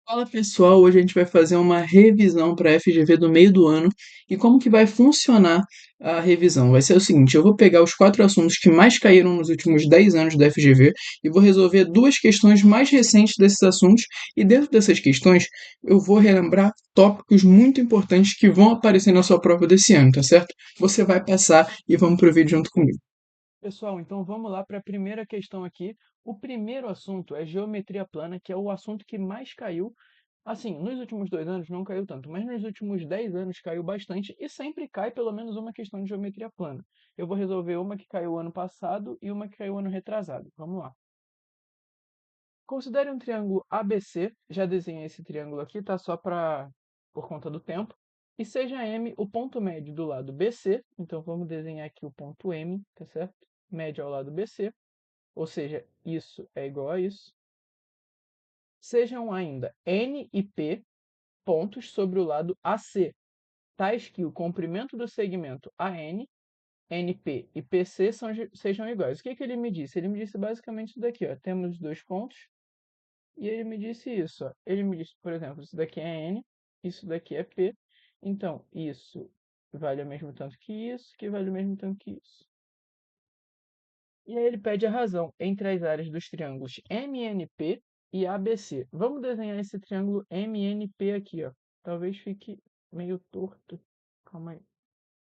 Fala pessoal, hoje a gente vai fazer uma revisão para a FGV do meio do ano e como que vai funcionar a revisão. Vai ser o seguinte, eu vou pegar os 4 assuntos que mais caíram nos últimos 10 anos da FGV e vou resolver 2 questões mais recentes desses assuntos e dentro dessas questões eu vou relembrar tópicos muito importantes que vão aparecer na sua prova desse ano, tá certo? Você vai passar e vamos pro vídeo junto comigo. Pessoal, então vamos lá para a primeira questão aqui. O primeiro assunto é geometria plana, que é o assunto que mais caiu. Assim, nos últimos 2 anos não caiu tanto, mas nos últimos 10 anos caiu bastante e sempre cai pelo menos uma questão de geometria plana. Eu vou resolver uma que caiu ano passado e uma que caiu ano retrasado. Vamos lá. Considere um triângulo ABC. Já desenhei esse triângulo aqui, tá? Só para por conta do tempo. E seja M o ponto médio do lado BC. Então vamos desenhar aqui o ponto M, tá certo? Médio ao lado BC. Ou seja, isso é igual a isso. Sejam ainda N e P pontos sobre o lado AC, tais que o comprimento do segmento AN, NP e PC sejam iguais. O que ele me disse? Ele me disse basicamente isso daqui, ó. Temos dois pontos e ele me disse isso, ó. Ele me disse, por exemplo, isso daqui é N, isso daqui é P. Então, isso vale o mesmo tanto que isso, que vale o mesmo tanto que isso. E aí ele pede a razão entre as áreas dos triângulos MNP e ABC. Vamos desenhar esse triângulo MNP aqui, ó. Talvez fique meio torto. Calma aí.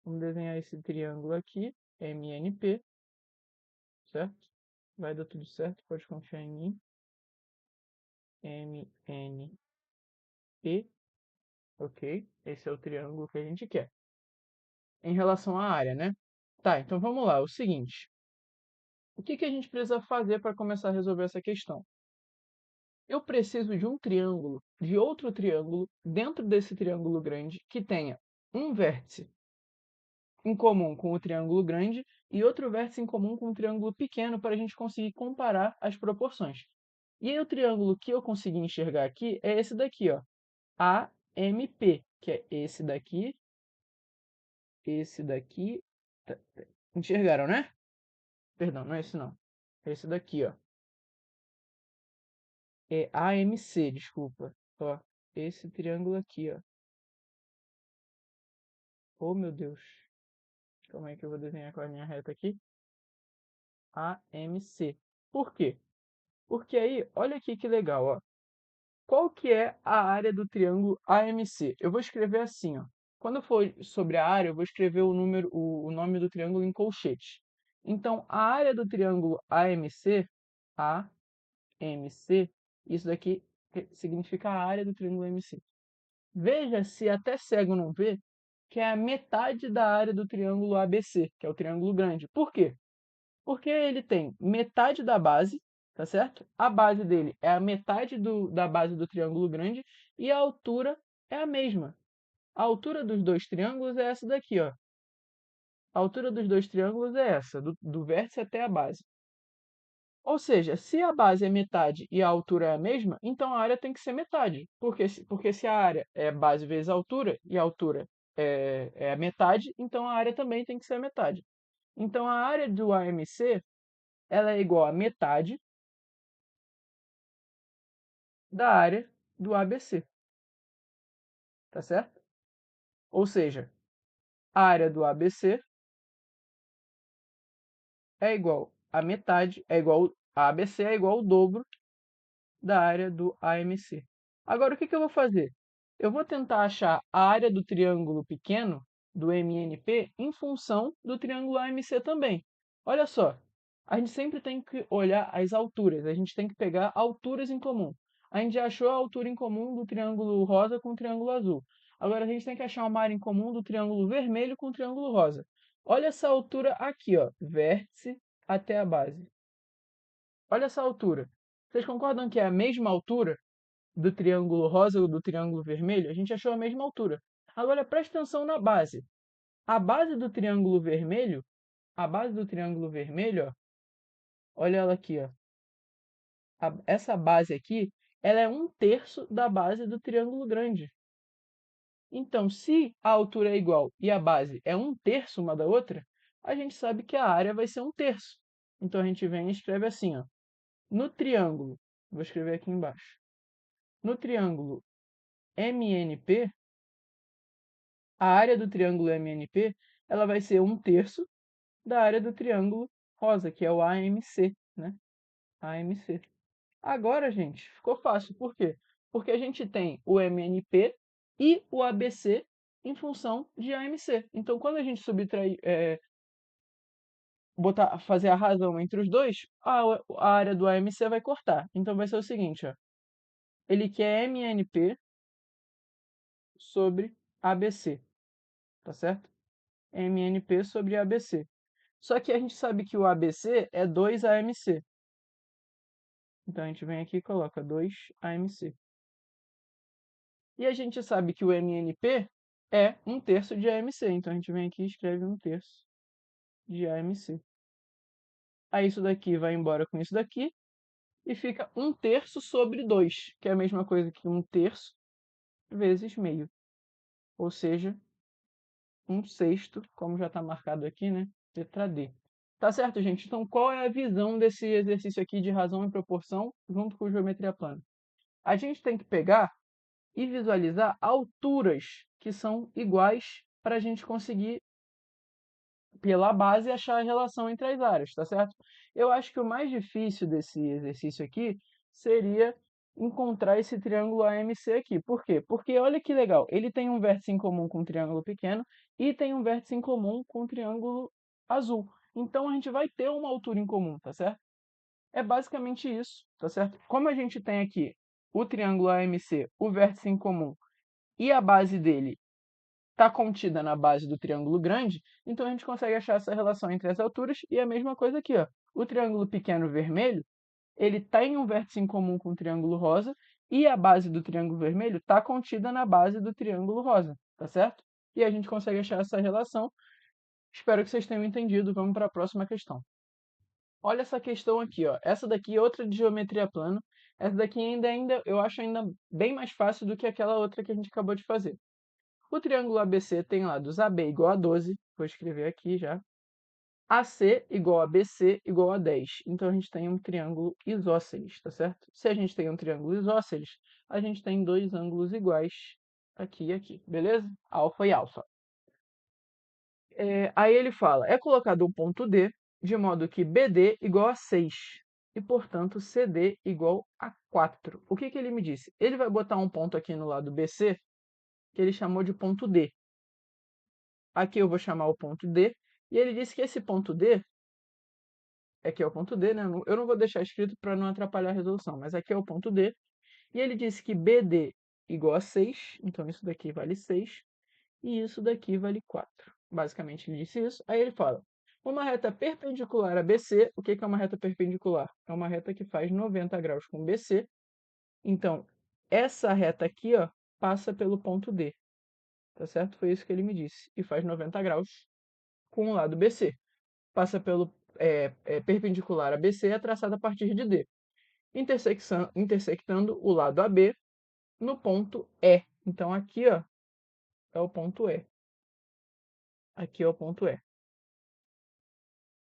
Vamos desenhar esse triângulo aqui, MNP, certo? Vai dar tudo certo, pode confiar em mim. MNP, ok? Esse é o triângulo que a gente quer. Em relação à área, né? Tá, então vamos lá. O seguinte. O que a gente precisa fazer para começar a resolver essa questão? Eu preciso de um triângulo, de outro triângulo, dentro desse triângulo grande, que tenha um vértice em comum com o triângulo grande e outro vértice em comum com o triângulo pequeno para a gente conseguir comparar as proporções. E aí o triângulo que eu consegui enxergar aqui é esse daqui, ó, AMP, que é esse daqui, enxergaram, né? Perdão, não é esse não. É esse daqui, ó. É AMC, desculpa. Ó, esse triângulo aqui, ó. Oh, meu Deus. Como é que eu vou desenhar com a linha reta aqui? AMC. Por quê? Porque aí, olha aqui que legal, ó. Qual que é a área do triângulo AMC? Eu vou escrever assim, ó. Quando eu for sobre a área, eu vou escrever o nome do triângulo em colchete. Então, a área do triângulo AMC, isso daqui significa a área do triângulo AMC. Veja se até cego não vê que é a metade da área do triângulo ABC, que é o triângulo grande. Por quê? Porque ele tem metade da base, tá certo? A base dele é a metade da base do triângulo grande e a altura é a mesma. A altura dos dois triângulos é essa daqui, ó. A altura dos dois triângulos é essa, do vértice até a base. Ou seja, se a base é metade e a altura é a mesma, então a área tem que ser metade. Porque se a área é base vezes altura e a altura é a metade, então a área também tem que ser a metade. Então a área do AMC ela é igual a metade da área do ABC, tá certo? Ou seja, a área do ABC é igual a metade, a ABC é igual ao dobro da área do AMC. Agora, o que eu vou fazer? Eu vou tentar achar a área do triângulo pequeno, do MNP, em função do triângulo AMC também. Olha só, a gente sempre tem que olhar as alturas, a gente tem que pegar alturas em comum. A gente já achou a altura em comum do triângulo rosa com o triângulo azul. Agora a gente tem que achar uma área em comum do triângulo vermelho com o triângulo rosa. Olha essa altura aqui, ó, vértice até a base. Olha essa altura. Vocês concordam que é a mesma altura do triângulo rosa ou do triângulo vermelho? A gente achou a mesma altura. Agora preste atenção na base. A base do triângulo vermelho, a base do triângulo vermelho, ó, olha ela aqui, ó. Essa base aqui, ela é 1/3 da base do triângulo grande. Então, se a altura é igual e a base é 1/3 uma da outra, a gente sabe que a área vai ser 1/3. Então a gente vem e escreve assim, ó. No triângulo, vou escrever aqui embaixo. no triângulo MNP, a área do triângulo MNP, ela vai ser 1/3 da área do triângulo rosa, que é o AMC, né? AMC. Agora, gente, ficou fácil. Por quê? Porque a gente tem o MNP e o ABC em função de AMC. Então, quando a gente subtrair, fazer a razão entre os dois, a área do AMC vai cortar. Então, vai ser o seguinte, ó. Ele quer MNP sobre ABC, tá certo? MNP sobre ABC. Só que a gente sabe que o ABC é 2 AMC. Então, a gente vem aqui e coloca 2 AMC. E a gente sabe que o MNP é 1/3 de AMC. Então, a gente vem aqui e escreve 1/3 de AMC. Aí, isso daqui vai embora com isso daqui. E fica 1/3 sobre 2, que é a mesma coisa que 1/3 vezes meio. Ou seja, 1/6, como já está marcado aqui, né? Letra D. Tá certo, gente? Então, qual é a visão desse exercício aqui de razão e proporção junto com geometria plana? A gente tem que pegar e visualizar alturas que são iguais para a gente conseguir, pela base, achar a relação entre as áreas, tá certo? Eu acho que o mais difícil desse exercício aqui seria encontrar esse triângulo AMC aqui. Por quê? Porque olha que legal, ele tem um vértice em comum com um triângulo pequeno e tem um vértice em comum com um triângulo azul. Então a gente vai ter uma altura em comum, tá certo? É basicamente isso, tá certo? Como a gente tem aqui o triângulo AMC, o vértice em comum, e a base dele está contida na base do triângulo grande, então a gente consegue achar essa relação entre as alturas e a mesma coisa aqui, ó. O triângulo pequeno vermelho, ele tem um vértice em comum com o triângulo rosa e a base do triângulo vermelho está contida na base do triângulo rosa, tá certo? E a gente consegue achar essa relação. Espero que vocês tenham entendido. Vamos para a próxima questão. Olha essa questão aqui, ó. Essa daqui é outra de geometria plana. Essa daqui eu acho ainda bem mais fácil do que aquela outra que a gente acabou de fazer. O triângulo ABC tem lados AB igual a 12, vou escrever aqui já. AC igual a BC igual a 10. Então, a gente tem um triângulo isósceles, tá certo? Se a gente tem um triângulo isósceles, a gente tem dois ângulos iguais aqui e aqui, beleza? Alfa e alfa. Aí ele fala, é colocado um ponto D, de modo que BD igual a 6, e, portanto, CD igual a 4. O que ele me disse? Ele vai botar um ponto aqui no lado BC, que ele chamou de ponto D. Aqui eu vou chamar o ponto D, e ele disse que esse ponto D, aqui é o ponto D, né? Eu não vou deixar escrito para não atrapalhar a resolução, mas aqui é o ponto D, e ele disse que BD igual a 6, então isso daqui vale 6, e isso daqui vale 4. Basicamente ele disse isso. Aí ele fala, uma reta perpendicular a BC, o que é uma reta perpendicular? É uma reta que faz 90 graus com BC, então essa reta aqui, ó, passa pelo ponto D, tá certo? Foi isso que ele me disse, e faz 90 graus com o lado BC. Passa pelo perpendicular a BC é traçada a partir de D, intersectando o lado AB no ponto E. Então, aqui, ó, é o ponto E. Aqui é o ponto E.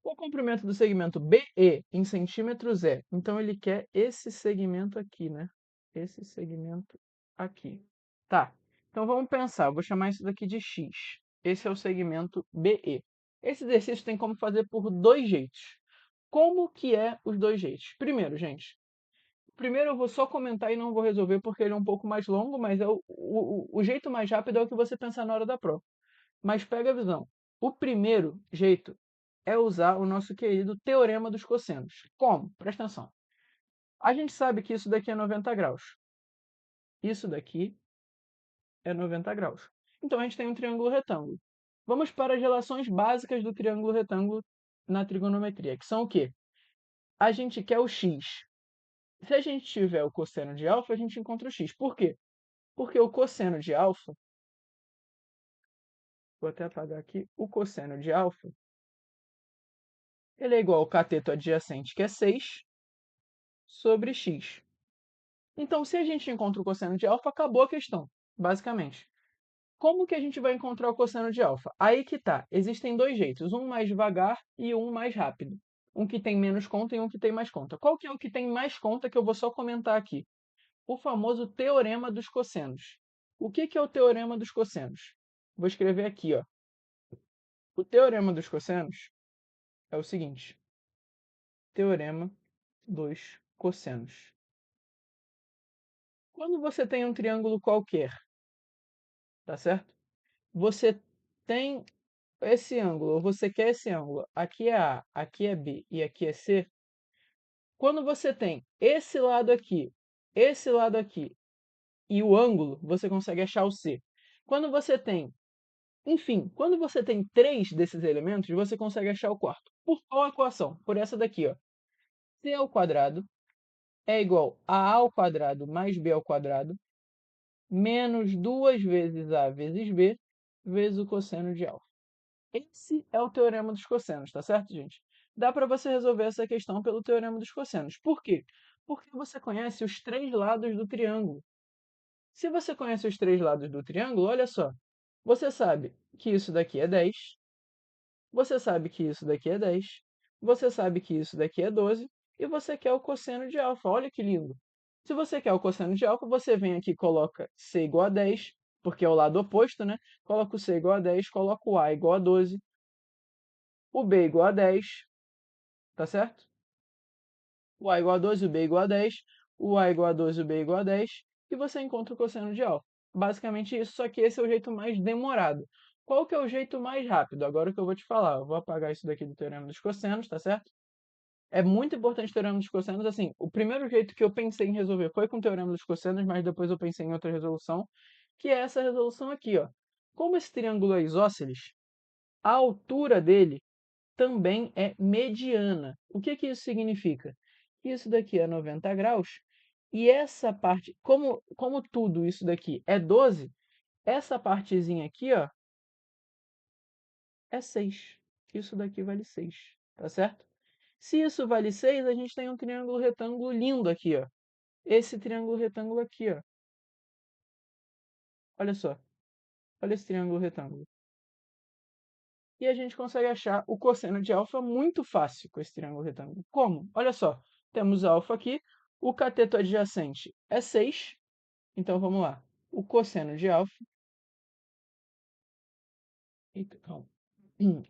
O comprimento do segmento BE em centímetros é. Então, ele quer esse segmento aqui, né? Esse segmento aqui. Tá. Então, vamos pensar. Eu vou chamar isso daqui de X. Esse é o segmento BE. Esse exercício tem como fazer por dois jeitos. Como que é os dois jeitos? Primeiro, gente, primeiro eu vou só comentar e não vou resolver porque ele é um pouco mais longo, mas é o jeito mais rápido é o que você pensar na hora da prova. Mas pega a visão. O primeiro jeito é usar o nosso querido teorema dos cossenos. Como? Presta atenção. A gente sabe que isso daqui é 90 graus. Isso daqui é 90 graus. Então a gente tem um triângulo retângulo. Vamos para as relações básicas do triângulo retângulo na trigonometria, que são o quê? A gente quer o x. Se a gente tiver o cosseno de alfa, a gente encontra o x. Por quê? Porque o cosseno de alfa, vou até apagar aqui, o cosseno de alfa, ele é igual ao cateto adjacente, que é 6, sobre x. Então, se a gente encontra o cosseno de alfa, acabou a questão, basicamente. Como que a gente vai encontrar o cosseno de alfa? Aí que tá. Existem dois jeitos, um mais devagar e um mais rápido. Um que tem menos conta e um que tem mais conta. Qual que é o que tem mais conta que eu vou só comentar aqui? o famoso teorema dos cossenos. O que é o teorema dos cossenos? Vou escrever aqui, ó. O teorema dos cossenos é o seguinte: teorema dos cossenos. Quando você tem um triângulo qualquer, tá certo? Você tem esse ângulo, ou você quer esse ângulo, aqui é A, aqui é B e aqui é C. Quando você tem esse lado aqui e o ângulo, você consegue achar o C. Quando você tem, enfim, quando você tem três desses elementos, você consegue achar o quarto. Por qual equação? Por essa daqui, ó. C ao quadrado é igual a A ao quadrado mais B ao quadrado menos 2 vezes A vezes B vezes o cosseno de alfa. Esse é o teorema dos cossenos, tá certo, gente? Dá para você resolver essa questão pelo teorema dos cossenos. Por quê? Porque você conhece os três lados do triângulo. Se você conhece os três lados do triângulo, olha só. Você sabe que isso daqui é 10, você sabe que isso daqui é 10, você sabe que isso daqui é 12, e você quer o cosseno de alfa. Olha que lindo! Se você quer o cosseno de alfa, você vem aqui e coloca C igual a 10, porque é o lado oposto, né? Coloca o C igual a 10, coloca o A igual a 12, o B igual a 10, tá certo? O A igual a 12, o B igual a 10, o A igual a 12, o B igual a 10, e você encontra o cosseno de alfa. Basicamente isso, só que esse é o jeito mais demorado. Qual que é o jeito mais rápido? Agora que eu vou te falar. Eu vou apagar isso daqui do teorema dos cossenos, tá certo? É muito importante o teorema dos cossenos. Assim, o primeiro jeito que eu pensei em resolver foi com o teorema dos cossenos, mas depois eu pensei em outra resolução, que é essa resolução aqui, ó. Como esse triângulo é isósceles, a altura dele também é mediana. O que que isso significa? Isso daqui é 90 graus e essa parte, como tudo isso daqui é 12, essa partezinha aqui, ó, é 6. Isso daqui vale 6, tá certo? Se isso vale 6, a gente tem um triângulo retângulo lindo aqui, ó. Esse triângulo retângulo aqui, ó. Olha só. Olha esse triângulo retângulo. E a gente consegue achar o cosseno de alfa muito fácil com esse triângulo retângulo. Como? Olha só, temos alfa aqui, o cateto adjacente é 6, então vamos lá. O cosseno de alfa, eita, calma.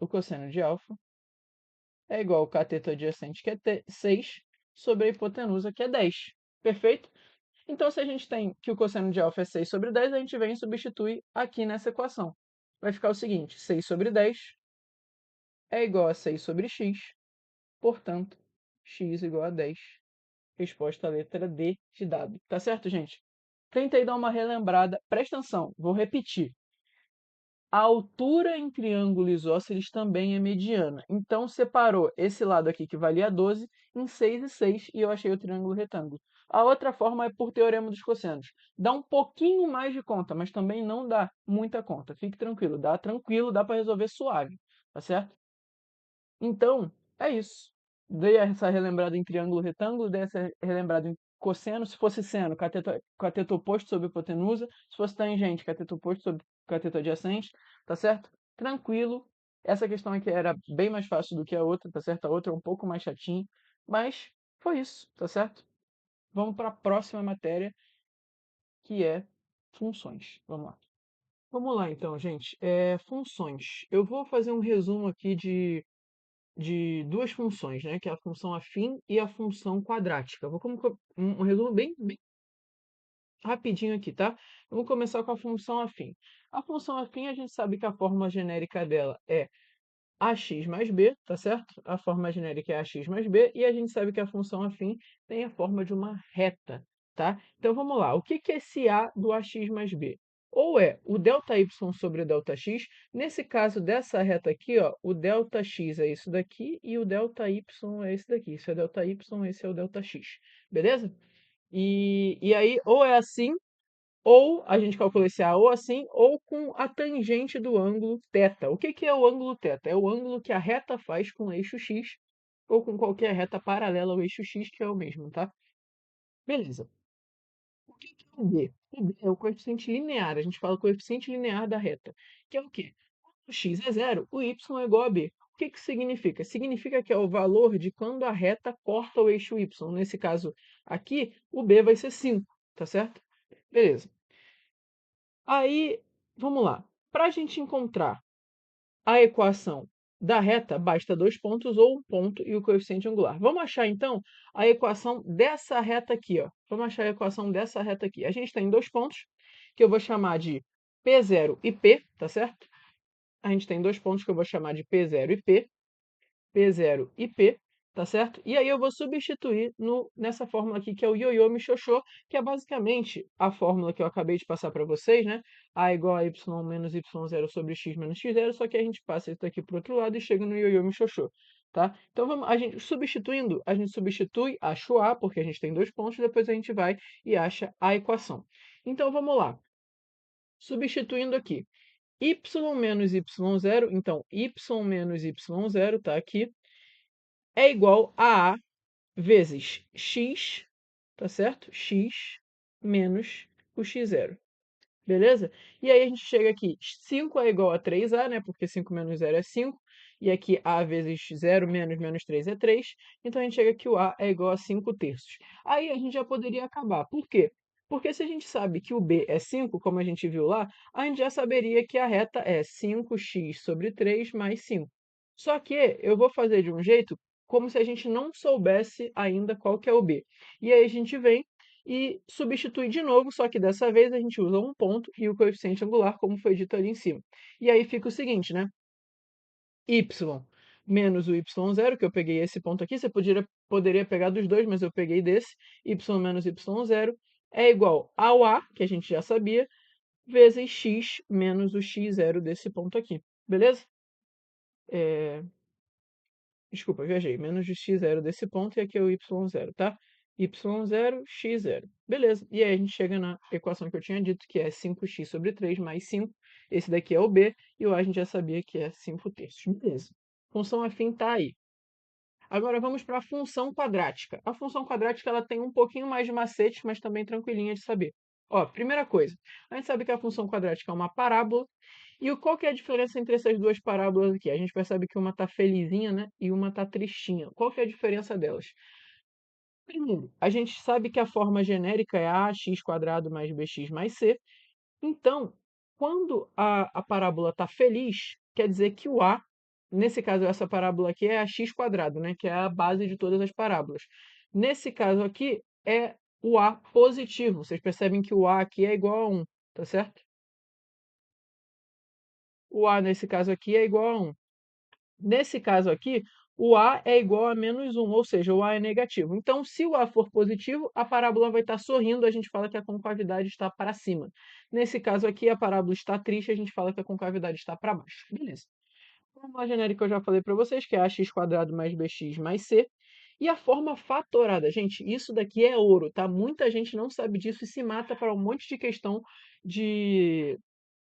O cosseno de alfa é igual ao cateto adjacente, que é 6, sobre a hipotenusa, que é 10. Perfeito? Então, se a gente tem que o cosseno de alfa é 6 sobre 10, a gente vem e substitui aqui nessa equação. Vai ficar o seguinte, 6 sobre 10 é igual a 6 sobre x, portanto, x igual a 10. Resposta à letra D de dado. Tá certo, gente? Tenta aí dar uma relembrada. Presta atenção, vou repetir. A altura em triângulo isósceles também é mediana. Então, separou esse lado aqui, que valia 12, em 6 e 6, e eu achei o triângulo retângulo. A outra forma é por teorema dos cossenos. Dá um pouquinho mais de conta, mas também não dá muita conta. Fique tranquilo, dá para resolver suave, tá certo? Então, é isso. Dei essa relembrada em triângulo retângulo, dei essa relembrada em cosseno. Se fosse seno, cateto oposto sobre hipotenusa. Se fosse tangente, cateto oposto sobre cateto adjacente. Tá certo? Tranquilo. Essa questão aqui era bem mais fácil do que a outra, tá certo? A outra é um pouco mais chatinha. Mas foi isso, tá certo? Vamos para a próxima matéria, que é funções. Vamos lá. Vamos lá, então, gente. Funções. Eu vou fazer um resumo aqui de duas funções, né? Que é a função afim e a função quadrática. Vou um resumo bem rapidinho aqui, tá? Vamos começar com a função afim. A função afim, a gente sabe que a fórmula genérica dela é ax mais b, tá certo? A forma genérica é ax mais b, e a gente sabe que a função afim tem a forma de uma reta, tá? Então vamos lá, o que que é esse a do ax mais b? Ou é o ΔY sobre o ΔX, nesse caso dessa reta aqui, ó, o ΔX é isso daqui e o ΔY é esse daqui. Isso é ΔY, esse é o ΔX, beleza? E aí, ou é assim, ou a gente calcula esse A ou assim, ou com a tangente do ângulo θ. O que que é o ângulo θ? É o ângulo que a reta faz com o eixo x, ou com qualquer reta paralela ao eixo x, que é o mesmo, tá? Beleza. O que que é o b? O b é o coeficiente linear, a gente fala coeficiente linear da reta, que é o quê? O x é zero, o y é igual a b. O que que significa? Significa que é o valor de quando a reta corta o eixo y. Nesse caso aqui, o b vai ser 5. tá certo? Beleza. Aí, vamos lá. Para a gente encontrar a equação da reta, basta 2 pontos ou um ponto e o coeficiente angular. Vamos achar, então, a equação dessa reta aqui, ó. Vamos achar a equação dessa reta aqui. A gente tem 2 pontos, que eu vou chamar de P0 e P, tá certo? A gente tem 2 pontos que eu vou chamar de P0 e P. P0 e P, tá certo? E aí eu vou substituir nessa fórmula aqui, que é o ioiô mixoxô, que é basicamente a fórmula que eu acabei de passar para vocês, né? A igual a y menos y0 sobre x menos x0, só que a gente passa isso aqui para o outro lado e chega no ioiô mixoxô, tá? Então, a gente substituindo, a gente substitui, acha o A, porque a gente tem 2 pontos, depois a gente vai e acha a equação. Então, vamos lá. Substituindo aqui, y menos y0, então y menos y0 está aqui, é igual a vezes x, tá certo? X menos o x0, beleza? E aí a gente chega aqui, 5 é igual a 3a, né? Porque 5 menos 0 é 5. E aqui a vezes 0 menos 3 é 3. Então a gente chega que o a é igual a 5 terços. Aí a gente já poderia acabar. Por quê? Porque se a gente sabe que o b é 5, como a gente viu lá, a gente já saberia que a reta é 5x sobre 3 mais 5. Só que eu vou fazer de um jeito como se a gente não soubesse ainda qual que é o b. E aí a gente vem e substitui de novo, só que dessa vez a gente usa um ponto e o coeficiente angular, como foi dito ali em cima. E aí fica o seguinte, né? Y menos o y0, que eu peguei esse ponto aqui, você poderia pegar dos dois, mas eu peguei desse, y menos y0 é igual ao a, que a gente já sabia, vezes x menos o x0 desse ponto aqui, beleza? Desculpa, viajei. Menos de x0 desse ponto e aqui é o y0, tá? y0, x0. Beleza. E aí a gente chega na equação que eu tinha dito, que é 5x sobre 3 mais 5. Esse daqui é o b e o a gente já sabia que é 5 terços. Beleza. Função afim tá aí. Agora vamos para a função quadrática. A função quadrática ela tem um pouquinho mais de macete, mas também tranquilinha de saber. Ó, primeira coisa, a gente sabe que a função quadrática é uma parábola. E qual que é a diferença entre essas duas parábolas aqui? A gente percebe que uma está felizinha, né? E uma está tristinha. Qual que é a diferença delas? Primeiro, a gente sabe que a forma genérica é ax quadrado mais bx mais c. Então, quando a parábola está feliz, quer dizer que o a, nesse caso essa parábola aqui é a x quadrado, né? Que é a base de todas as parábolas. Nesse caso aqui é o a positivo. Vocês percebem que o a aqui é igual a 1, tá certo? O a nesse caso aqui é igual a 1. Nesse caso aqui, o A é igual a menos 1, ou seja, o A é negativo. Então, se o A for positivo, a parábola vai estar sorrindo, a gente fala que a concavidade está para cima. Nesse caso aqui, a parábola está triste, a gente fala que a concavidade está para baixo. Beleza. A fórmula genérica eu já falei para vocês, que é ax quadrado mais bx mais c. E a forma fatorada, gente, isso daqui é ouro, tá? Muita gente não sabe disso e se mata para um monte de questão de,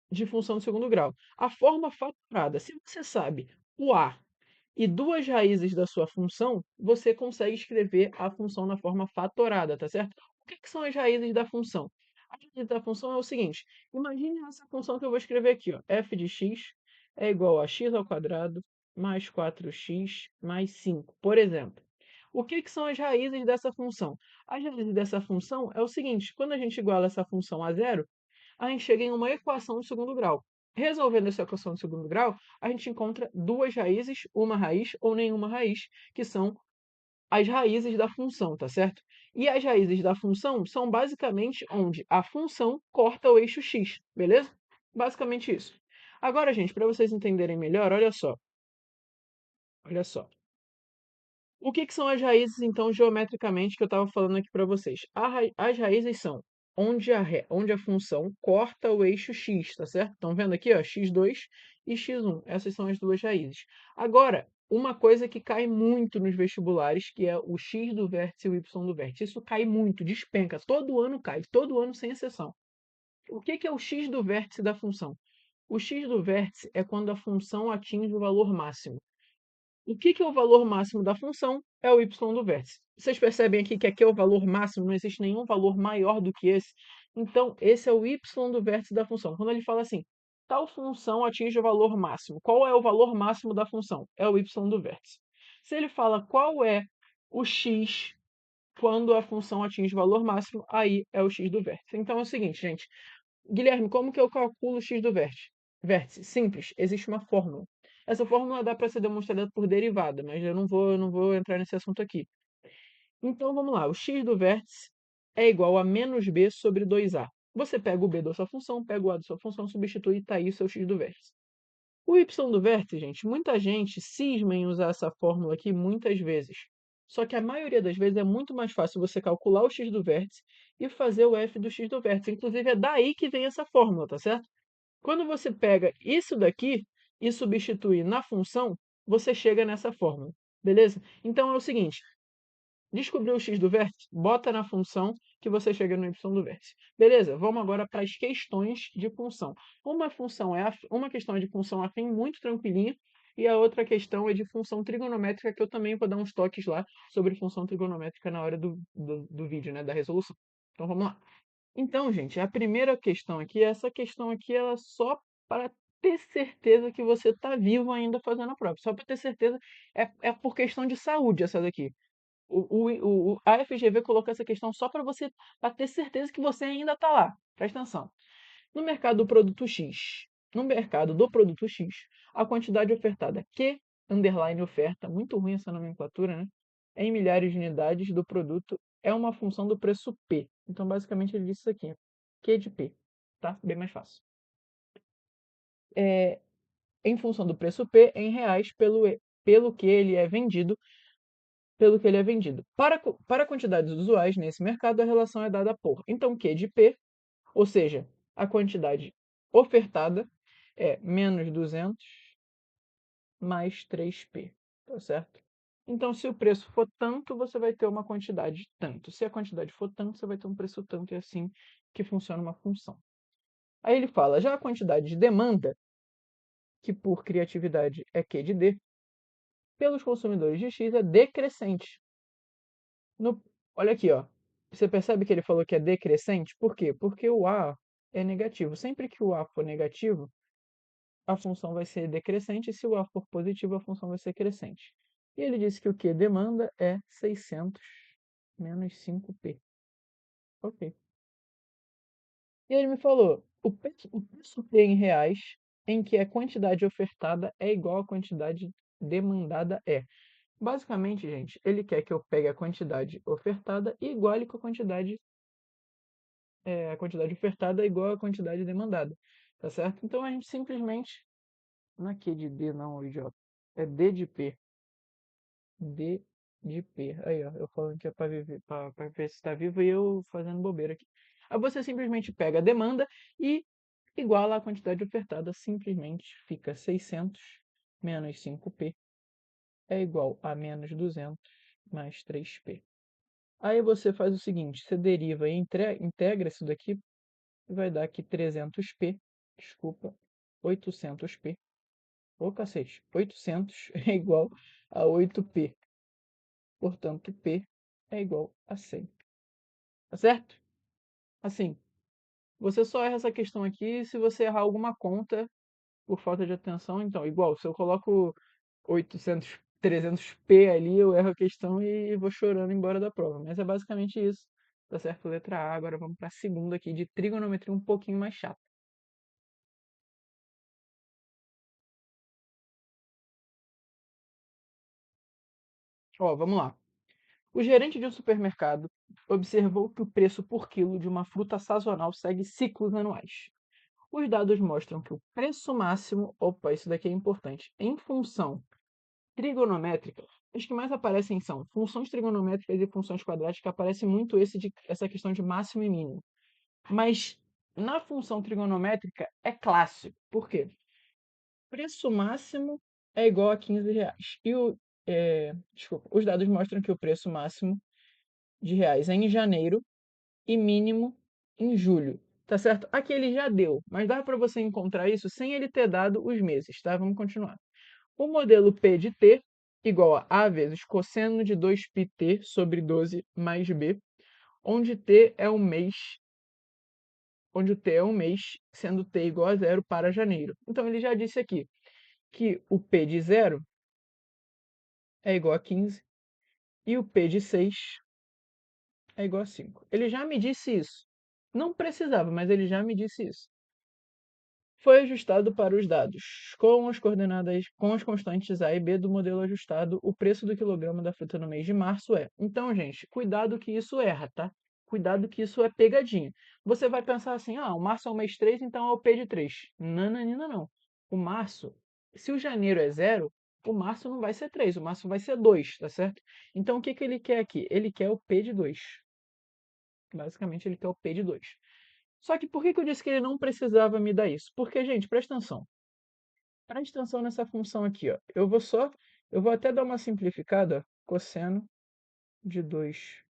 de função de segundo grau. A forma fatorada, se você sabe o A e duas raízes da sua função, você consegue escrever a função na forma fatorada, tá certo? O que são as raízes da função? A raiz da função é o seguinte: imagine essa função que eu vou escrever aqui, ó, f de x é igual a x ao quadrado mais 4x mais 5, por exemplo. O que são as raízes dessa função? As raízes dessa função é o seguinte: quando a gente iguala essa função a zero, a gente chega em uma equação de segundo grau. Resolvendo essa equação de segundo grau, a gente encontra duas raízes, uma raiz ou nenhuma raiz, que são as raízes da função, tá certo? E as raízes da função são basicamente onde a função corta o eixo x, beleza? Basicamente isso. Agora, gente, para vocês entenderem melhor, olha só. Olha só. O que são as raízes, então, geometricamente, que eu estava falando aqui para vocês? As raízes são onde a função corta o eixo x, tá certo? Estão vendo aqui, ó, x2 e x1. Essas são as duas raízes. Agora, uma coisa que cai muito nos vestibulares, que é o x do vértice e o y do vértice. Isso cai muito, despenca. Todo ano cai, todo ano sem exceção. O que é o x do vértice da função? O x do vértice é quando a função atinge o valor máximo. O que é o valor máximo da função? É o y do vértice. Vocês percebem aqui é o valor máximo, não existe nenhum valor maior do que esse. Então, esse é o y do vértice da função. Quando ele fala assim, tal função atinge o valor máximo. Qual é o valor máximo da função? É o y do vértice. Se ele fala qual é o x quando a função atinge o valor máximo, aí é o x do vértice. Então é o seguinte, gente. Guilherme, como que eu calculo o x do vértice? Vértice, simples, existe uma fórmula. Essa fórmula dá para ser demonstrada por derivada, mas eu não vou entrar nesse assunto aqui. Então vamos lá, o x do vértice é igual a menos b sobre 2a. Você pega o b da sua função, pega o a da sua função, substitui e está aí o seu x do vértice. O y do vértice, gente, muita gente cisma em usar essa fórmula aqui muitas vezes. Só que a maioria das vezes é muito mais fácil você calcular o x do vértice e fazer o f do x do vértice. Inclusive é daí que vem essa fórmula, tá certo? Quando você pega isso daqui e substitui na função, você chega nessa fórmula, beleza? Então é o seguinte, descobriu o x do vértice? Bota na função que você chega no y do vértice. Beleza, vamos agora para as questões de função. Uma questão é de função afim muito tranquilinha, e a outra questão é de função trigonométrica, que eu também vou dar uns toques lá sobre função trigonométrica na hora do vídeo, né, da resolução. Então vamos lá. Então, gente, a primeira questão aqui, essa questão aqui, ela é só para ter certeza que você está vivo ainda fazendo a prova. Só para ter certeza, é por questão de saúde essa daqui. A FGV colocou essa questão só para você, para ter certeza que você ainda está lá. Presta atenção. No mercado do produto X, no mercado do produto X, a quantidade ofertada Q, underline oferta, muito ruim essa nomenclatura, né? Em milhares de unidades do produto é uma função do preço P. Então, basicamente, ele disse isso aqui. Q de P, tá? Bem mais fácil. Em função do preço P em reais pelo que ele é vendido para quantidades usuais nesse mercado, a relação é dada por. Então, Q de P, ou seja, a quantidade ofertada é menos 200 mais 3P, tá certo? Então, se o preço for tanto, você vai ter uma quantidade tanto. Se a quantidade for tanto, você vai ter um preço tanto, e é assim que funciona uma função. Aí ele fala, já a quantidade de demanda, que por criatividade é Q de D, pelos consumidores de X é decrescente. No, olha aqui, ó. Você percebe que ele falou que é decrescente? Por quê? Porque o A é negativo. Sempre que o A for negativo, a função vai ser decrescente. E se o A for positivo, a função vai ser crescente. E ele disse que o que demanda é 600 menos 5P. Ok. E ele me falou, o preço P em reais, em que a quantidade ofertada é igual à quantidade demandada é. Basicamente, gente, ele quer que eu pegue a quantidade ofertada e iguale com a quantidade ofertada é igual à quantidade demandada, tá certo? Então a gente simplesmente, não é Q de D não, ô idiota, é D de P, D de P. Aí, ó, eu falando que é para ver se está vivo e eu fazendo bobeira aqui. Aí você simplesmente pega a demanda e iguala a quantidade ofertada, simplesmente fica 600 menos 5P é igual a menos 200 mais 3P. Aí você faz o seguinte, você deriva e integra isso daqui e vai dar aqui 300p, desculpa, 800p. Ô cacete, 800 é igual a 8p. Portanto, p é igual a 100. Tá certo? Assim, você só erra essa questão aqui se você errar alguma conta por falta de atenção. Então, igual, se eu coloco 800, 300p ali, eu erro a questão e vou chorando embora da prova. Mas é basicamente isso. Tá certo? Letra A. Agora vamos para a segunda aqui de trigonometria um pouquinho mais chata. Ó, vamos lá. O gerente de um supermercado observou que o preço por quilo de uma fruta sazonal segue ciclos anuais. Os dados mostram que o preço máximo, opa, isso daqui é importante, em função trigonométrica, as que mais aparecem são funções trigonométricas e funções quadráticas, aparece muito essa questão de máximo e mínimo. Mas na função trigonométrica é clássico. Por quê? Preço máximo é igual a R$ 15. Desculpa, os dados mostram que o preço máximo de reais em janeiro e mínimo em julho. Tá certo? Aqui ele já deu, mas dá para você encontrar isso sem ele ter dado os meses, tá? Vamos continuar. O modelo P de T igual a A vezes cosseno de 2πt sobre 12 mais B, onde T é um mês, onde o T é um mês, sendo T igual a zero para janeiro. Então ele já disse aqui que o P de zero é igual a 15 e o P de 6 é igual a 5. Ele já me disse isso. Não precisava, mas ele já me disse isso. Foi ajustado para os dados. Com as coordenadas, com as constantes A e B do modelo ajustado, o preço do quilograma da fruta no mês de março é. Então, gente, cuidado que isso erra, tá? Cuidado que isso é pegadinha. Você vai pensar assim, o março é o mês 3, então é o P de 3. Nananina, não. O março, se o janeiro é 0, o março não vai ser 3, o março vai ser 2, tá certo? Então, o que que ele quer aqui? Ele quer o P de 2. Basicamente, ele quer o P de 2. Só que por que que eu disse que ele não precisava me dar isso? Porque, gente, presta atenção. Presta atenção nessa função aqui, ó. Eu vou até dar uma simplificada, ó. Cosseno de 2.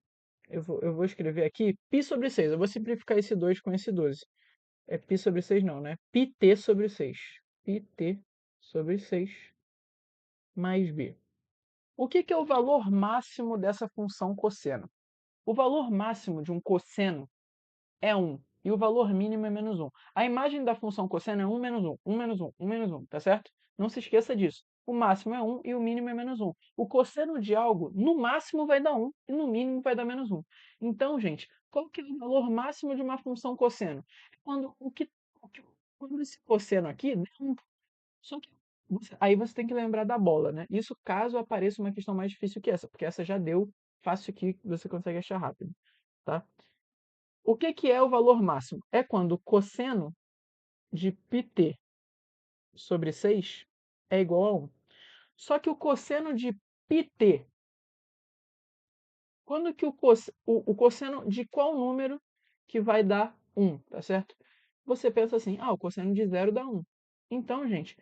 Eu vou escrever aqui π sobre 6. Eu vou simplificar esse 2 com esse 12. É π sobre 6 não, né? πt sobre 6. πt sobre 6 mais b. O que que é o valor máximo dessa função cosseno? O valor máximo de um cosseno é 1. E o valor mínimo é menos 1. A imagem da função cosseno é 1 menos 1, 1 menos 1, 1 menos 1, tá certo? Não se esqueça disso. O máximo é 1 e o mínimo é menos 1. O cosseno de algo, no máximo, vai dar 1 e no mínimo vai dar menos 1. Então, gente, qual que é o valor máximo de uma função cosseno? É quando, quando esse cosseno aqui der 1. Só que aí você tem que lembrar da bola, né? Isso caso apareça uma questão mais difícil que essa, porque essa já deu fácil aqui, você consegue achar rápido, tá? O que que é o valor máximo? É quando o cosseno de πt sobre 6 é igual a 1. Só que o cosseno de πt, quando que o cosseno de qual número que vai dar 1, tá certo? Você pensa assim, o cosseno de 0 dá 1. Então, gente,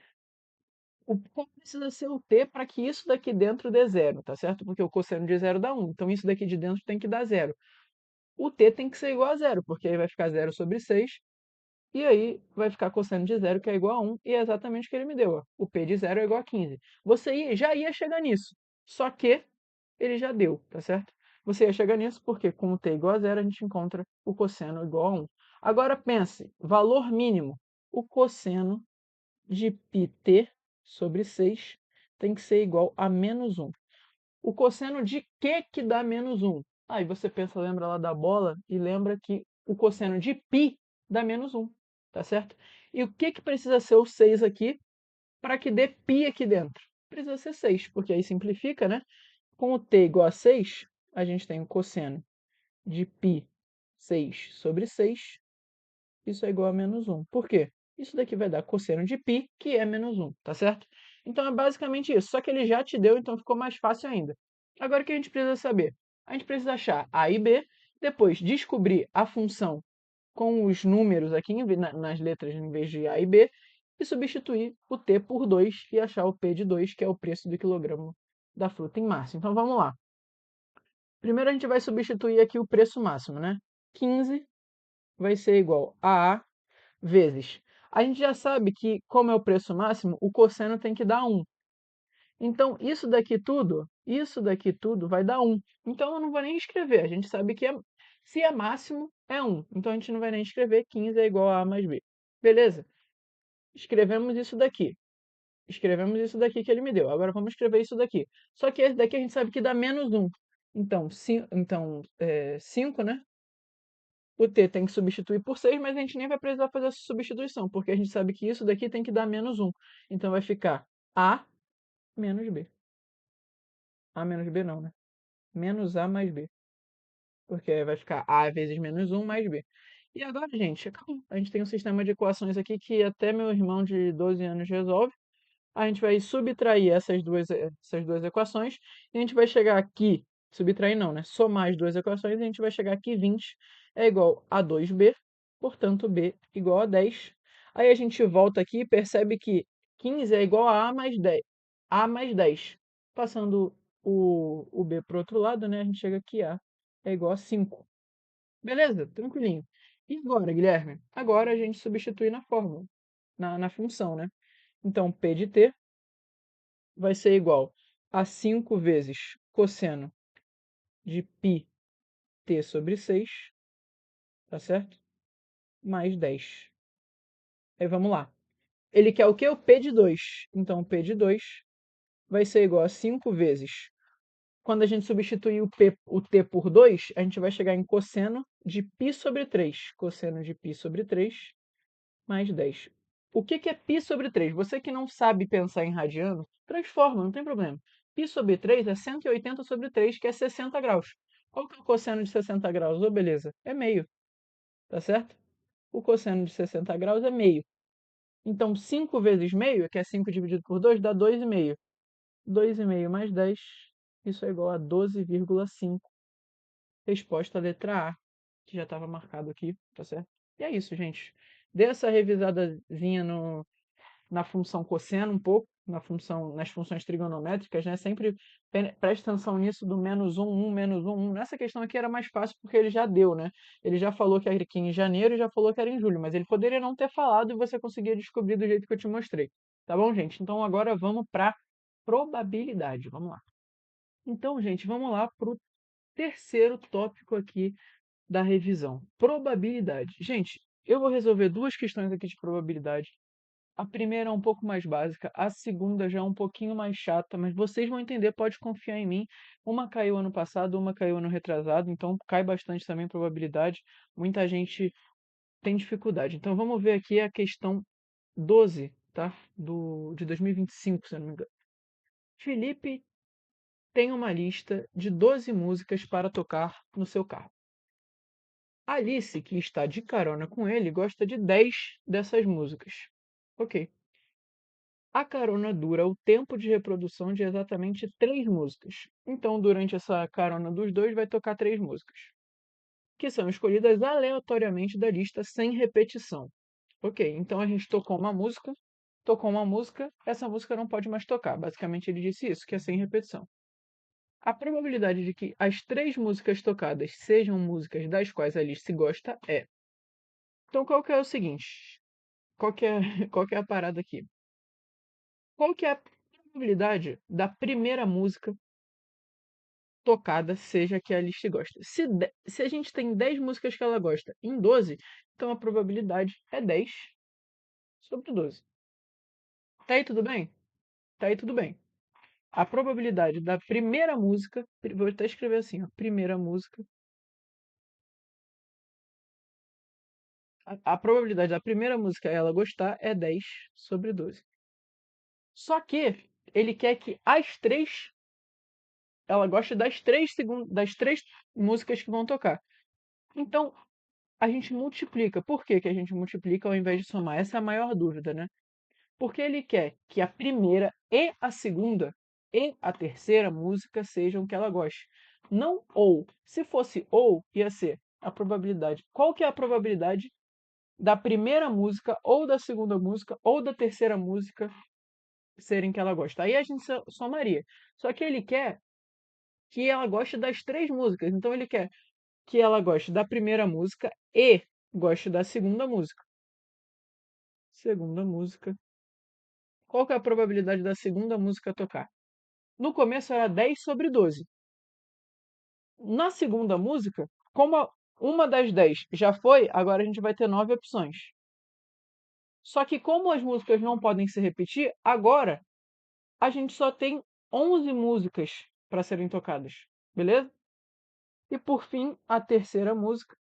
qual precisa ser o t para que isso daqui dentro dê 0, tá certo? Porque o cosseno de 0 dá 1, então isso daqui de dentro tem que dar 0. O t tem que ser igual a 0, porque aí vai ficar 0 sobre 6. E aí vai ficar cosseno de 0, que é igual a 1, e é exatamente o que ele me deu. Ó. O P de 0 é igual a 15. Já ia chegar nisso, só que ele já deu, tá certo? Você ia chegar nisso porque com o t igual a 0 a gente encontra o cosseno igual a 1. Agora pense, valor mínimo. O cosseno de πt sobre 6 tem que ser igual a menos 1. O cosseno de que dá menos 1? Aí você pensa, lembra lá da bola e lembra que o cosseno de π dá menos 1, tá certo? E o que precisa ser o 6 aqui para que dê π aqui dentro? Precisa ser 6, porque aí simplifica, né? Com o t igual a 6, a gente tem o cosseno de π 6 sobre 6, isso é igual a menos 1. Por quê? Isso daqui vai dar cosseno de π, que é menos 1, tá certo? Então é basicamente isso, só que ele já te deu, então ficou mais fácil ainda. Agora o que a gente precisa saber? A gente precisa achar a e b, depois descobrir a função com os números aqui nas letras em vez de a e b, e substituir o t por 2 e achar o p de 2, que é o preço do quilograma da fruta em março. Então vamos lá. Primeiro a gente vai substituir aqui o preço máximo, né? 15 vai ser igual a vezes. A gente já sabe que, como é o preço máximo, o cosseno tem que dar 1. Então, isso daqui tudo vai dar 1. Então, eu não vou nem escrever. A gente sabe que se é máximo, é 1. Então, a gente não vai nem escrever 15 é igual a mais b. Beleza? Escrevemos isso daqui. Escrevemos isso daqui que ele me deu. Agora, vamos escrever isso daqui. Só que esse daqui a gente sabe que dá menos 1. Então, 5, né? O t tem que substituir por 6, mas a gente nem vai precisar fazer essa substituição, porque a gente sabe que isso daqui tem que dar menos 1. Então vai ficar A menos B. A menos B não, né? Menos A mais B. Porque vai ficar A vezes menos 1 mais B. E agora, gente, acabou. A gente tem um sistema de equações aqui que até meu irmão de 12 anos resolve. A gente vai subtrair essas duas equações e a gente vai chegar aqui, subtrair não, né? Somar as duas equações e a gente vai chegar aqui 20 é igual a 2b, portanto b igual a 10. Aí a gente volta aqui e percebe que 15 é igual a mais 10. A mais 10. Passando o b para o outro lado, né? A gente chega aqui a é igual a 5. Beleza? Tranquilinho. E agora, Guilherme? Agora a gente substitui na fórmula, na função, né? Então, P de t vai ser igual a 5 vezes cosseno de πt sobre 6, tá certo? Mais 10. Aí vamos lá. Ele quer o quê? O P de 2. Então, o P de 2 vai ser igual a 5 vezes quando a gente substituir o t por 2, a gente vai chegar em cosseno de π sobre 3. Cosseno de π sobre 3 mais 10. O que é π sobre 3? Você que não sabe pensar em radiano, transforma, não tem problema. Π sobre 3 é 180 sobre 3, que é 60 graus. Qual que é o cosseno de 60 graus? Oh, beleza, é meio, tá certo? O cosseno de 60 graus é meio. Então, 5 vezes meio, que é 5 dividido por 2, dá 2,5. 2,5 mais 10, isso é igual a 12,5. Resposta letra A, que já estava marcado aqui, tá certo? E é isso, gente. Dê essa revisadazinha na função cosseno um pouco, nas funções trigonométricas, né? Sempre preste atenção nisso do menos 1, 1, menos 1, 1. Nessa questão aqui era mais fácil porque ele já deu, né? Ele já falou que era aqui em janeiro e já falou que era em julho, mas ele poderia não ter falado e você conseguia descobrir do jeito que eu te mostrei. Tá bom, gente? Então agora vamos para probabilidade. Vamos lá. Então, gente, vamos lá para o terceiro tópico aqui da revisão. Probabilidade. Gente, eu vou resolver duas questões aqui de probabilidade. A primeira é um pouco mais básica, a segunda já é um pouquinho mais chata, mas vocês vão entender, pode confiar em mim. Uma caiu ano passado, uma caiu ano retrasado, então cai bastante também probabilidade. Muita gente tem dificuldade. Então vamos ver aqui a questão 12, tá? De 2025, se eu não me engano. Felipe tem uma lista de 12 músicas para tocar no seu carro. Alice, que está de carona com ele, gosta de 10 dessas músicas. Ok. A carona dura o tempo de reprodução de exatamente 3 músicas. Então, durante essa carona dos dois, vai tocar 3 músicas, que são escolhidas aleatoriamente da lista sem repetição. Ok, então a gente tocou uma música, essa música não pode mais tocar. Basicamente, ele disse isso, que é sem repetição. A probabilidade de que as 3 músicas tocadas sejam músicas das quais a Alice gosta é. Então, qual que é o seguinte? Qual que é, qual que é a parada aqui? Qual que é a probabilidade da primeira música tocada seja a que a Alice gosta? Se a gente tem 10 músicas que ela gosta em 12, então a probabilidade é 10 sobre 12. Tá aí tudo bem? Tá aí tudo bem. A probabilidade da primeira música, vou até escrever assim, ó, primeira música. A probabilidade da primeira música ela gostar é 10 sobre 12. Só que ele quer que as três ela goste das três músicas que vão tocar. Então, a gente multiplica. Por que que a gente multiplica ao invés de somar? Essa é a maior dúvida, né? Porque ele quer que a primeira e a segunda e a terceira música sejam que ela goste. Não ou. Se fosse ou, ia ser a probabilidade. Qual que é a probabilidade da primeira música, ou da segunda música, ou da terceira música serem que ela gosta? Aí a gente somaria. Só que ele quer que ela goste das três músicas. Então ele quer que ela goste da primeira música e goste da segunda música. Segunda música. Qual que é a probabilidade da segunda música tocar? No começo era 10 sobre 12. Na segunda música, como uma das 10 já foi, agora a gente vai ter 9 opções. Só que como as músicas não podem se repetir, agora a gente só tem 11 músicas para serem tocadas. Beleza? E por fim, a terceira música.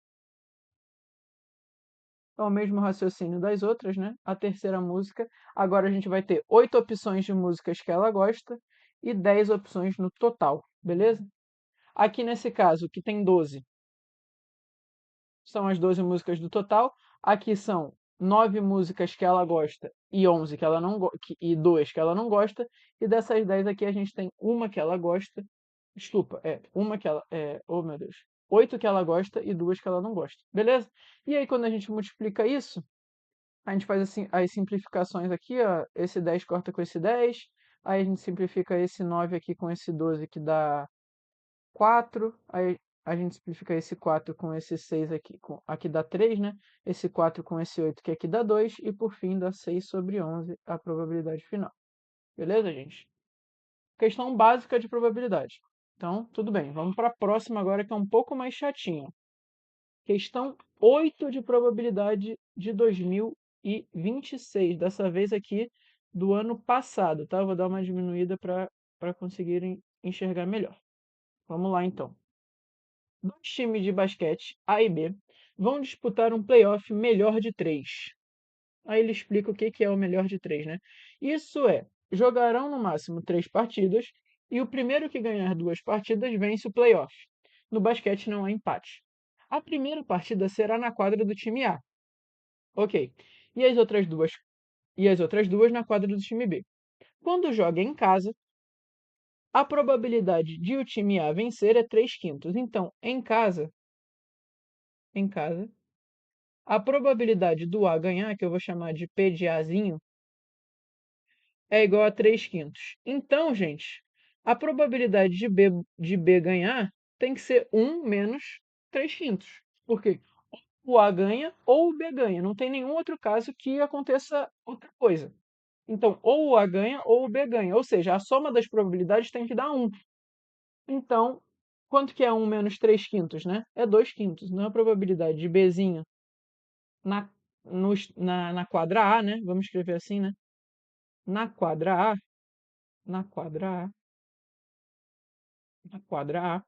É o mesmo raciocínio das outras, né? A terceira música. Agora a gente vai ter 8 opções de músicas que ela gosta e 10 opções no total, beleza? Aqui nesse caso, que tem 12, são as 12 músicas do total. Aqui são 9 músicas que ela gosta e 11 que ela não e 2 que ela não gosta. E dessas 10 aqui a gente tem uma que ela gosta. Desculpa, uma que ela. Oh, meu Deus. 8 que ela gosta e 2 que ela não gosta. Beleza? E aí, quando a gente multiplica isso, a gente faz assim, as simplificações aqui, ó. Esse 10 corta com esse 10. Aí a gente simplifica esse 9 aqui com esse 12, que dá 4. Aí a gente simplifica esse 4 com esse 6 aqui, aqui dá 3, né? Esse 4 com esse 8, que aqui dá 2. E por fim dá 6 sobre 11 a probabilidade final. Beleza, gente? Questão básica de probabilidade. Então, tudo bem. Vamos para a próxima agora, que é um pouco mais chatinha. Questão 8 de probabilidade de 2026. Dessa vez aqui do ano passado, tá? Eu vou dar uma diminuída para conseguirem enxergar melhor. Vamos lá, então. Dois times de basquete, A e B, vão disputar um playoff melhor de três. Aí ele explica o que que é o melhor de três, né? Isso é, jogarão no máximo três partidas e o primeiro que ganhar duas partidas vence o playoff. No basquete não há empate. A primeira partida será na quadra do time A. Ok. E as outras duas na quadra do time B. Quando joga em casa, a probabilidade de o time A vencer é 3/5. Então, em casa, a probabilidade do A ganhar, que eu vou chamar de P de Azinho, é igual a 3/5. Então, gente, a probabilidade de B ganhar tem que ser 1 menos 3/5. Por quê? O A ganha ou o B ganha. Não tem nenhum outro caso que aconteça outra coisa. Então, ou o A ganha ou o B ganha. Ou seja, a soma das probabilidades tem que dar 1. Então, quanto que é 1 menos 3/5, né? É 2/5. Não é a probabilidade de Bzinho na, na quadra A, né? Vamos escrever assim, né? Na quadra A, na quadra A, na quadra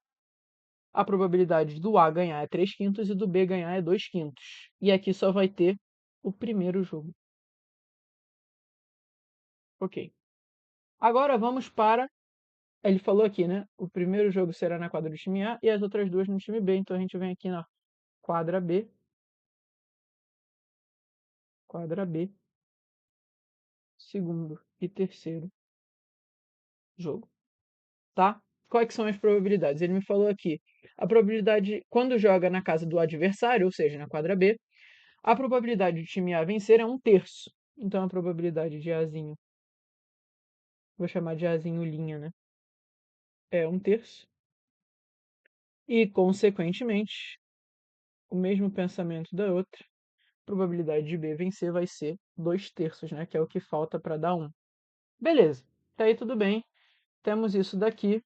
a probabilidade do A ganhar é 3/5 e do B ganhar é 2/5. E aqui só vai ter o primeiro jogo. Ok. Agora vamos para. Ele falou aqui, né? O primeiro jogo será na quadra do time A e as outras duas no time B. Então a gente vem aqui na quadra B. Quadra B. Segundo e terceiro jogo. Tá? Quais que são as probabilidades? Ele me falou aqui. A probabilidade, quando joga na casa do adversário, ou seja, na quadra B, a probabilidade do time A vencer é 1/3. Então a probabilidade de Azinho, vou chamar de Azinho linha, né? É 1/3. E, consequentemente, o mesmo pensamento da outra, a probabilidade de B vencer vai ser 2/3, né? Que é o que falta para dar 1. Beleza. Até aí tudo bem. Temos isso daqui,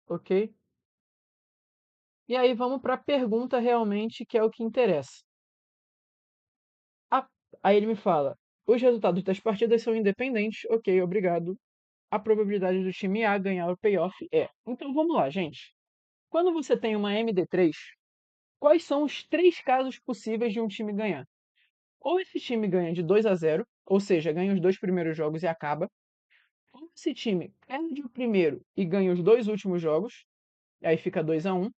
ok? E aí vamos para a pergunta realmente, que é o que interessa. A- Aí ele me fala: os resultados das partidas são independentes. Ok, obrigado. A probabilidade do time A ganhar o payoff é. Então vamos lá, gente. Quando você tem uma MD3, quais são os três casos possíveis de um time ganhar? Ou esse time ganha de 2/0, ou seja, ganha os dois primeiros jogos e acaba. Ou esse time perde o primeiro e ganha os dois últimos jogos, e aí fica 2/1.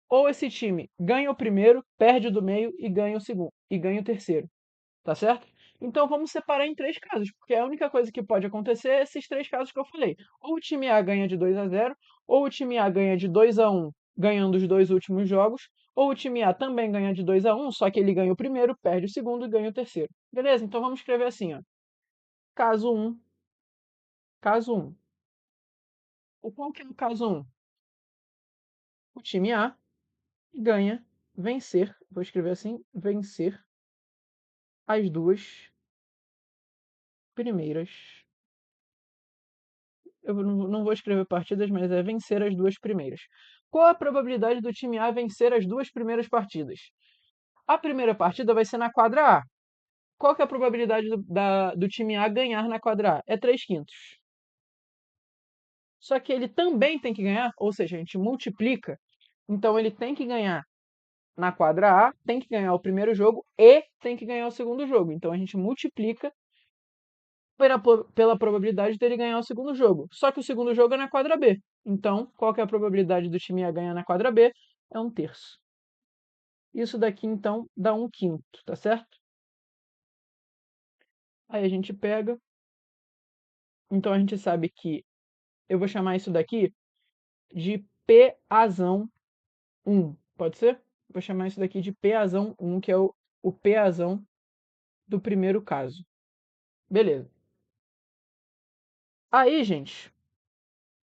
Ou esse time ganha o primeiro, perde o do meio e ganha o segundo, e ganha o terceiro. Tá certo? Então vamos separar em três casos, porque a única coisa que pode acontecer é esses três casos que eu falei. Ou o time A ganha de 2/0, ou o time A ganha de 2/1, ganhando os dois últimos jogos, ou o time A também ganha de 2/1, só que ele ganha o primeiro, perde o segundo e ganha o terceiro. Beleza? Então vamos escrever assim, ó. Caso 1, caso 1. Qual que é o caso 1? O time A ganha, vencer, vou escrever assim, vencer as duas primeiras. Eu não vou escrever partidas, mas é vencer as duas primeiras. Qual a probabilidade do time A vencer as duas primeiras partidas? A primeira partida vai ser na quadra A. Qual que é a probabilidade do time A ganhar na quadra A? É 3/5. Só que ele também tem que ganhar, ou seja, a gente multiplica. Então ele tem que ganhar na quadra A, tem que ganhar o primeiro jogo e tem que ganhar o segundo jogo. Então a gente multiplica pela probabilidade dele ganhar o segundo jogo. Só que o segundo jogo é na quadra B. Então, qual que é a probabilidade do time A ganhar na quadra B? É 1/3. Isso daqui, então, dá 1/5, tá certo? Aí a gente pega. Então a gente sabe que eu vou chamar isso daqui de PAzão 1. Pode ser? Vou chamar isso daqui de PAzão 1, que é o PAzão do primeiro caso. Beleza. Aí, gente,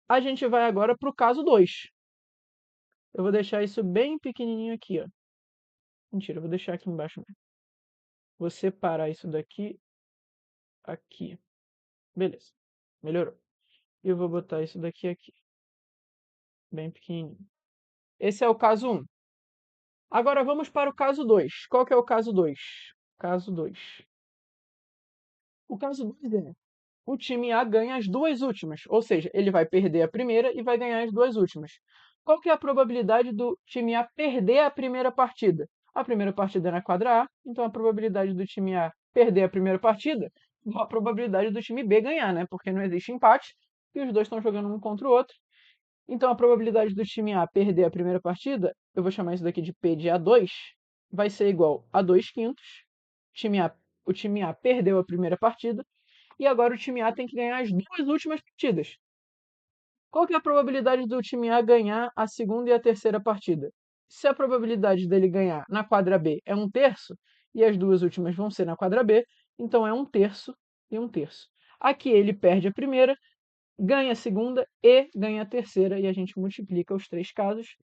a gente vai agora para o caso 2. Eu vou deixar isso bem pequenininho aqui, ó. Mentira, eu vou deixar aqui embaixo mesmo. Vou separar isso daqui, aqui. Beleza. Melhorou. E eu vou botar isso daqui aqui, bem pequenininho. Esse é o caso 1. Agora vamos para o caso 2. Qual que é o caso 2? Caso 2. O caso 2 é: o time A ganha as duas últimas, ou seja, ele vai perder a primeira e vai ganhar as duas últimas. Qual que é a probabilidade do time A perder a primeira partida? A primeira partida é na quadra A, então a probabilidade do time A perder a primeira partida é a probabilidade do time B ganhar, né? Porque não existe empate e os dois estão jogando um contra o outro. Então a probabilidade do time A perder a primeira partida, eu vou chamar isso daqui de P de A2, vai ser igual a 2 quintos. O time A perdeu a primeira partida e agora o time A tem que ganhar as duas últimas partidas. Qual que é a probabilidade do time A ganhar a segunda e a terceira partida? Se a probabilidade dele ganhar na quadra B é 1/3, e as duas últimas vão ser na quadra B, então é 1/3 e 1/3. Aqui ele perde a primeira, ganha a segunda e ganha a terceira, e a gente multiplica os três casos.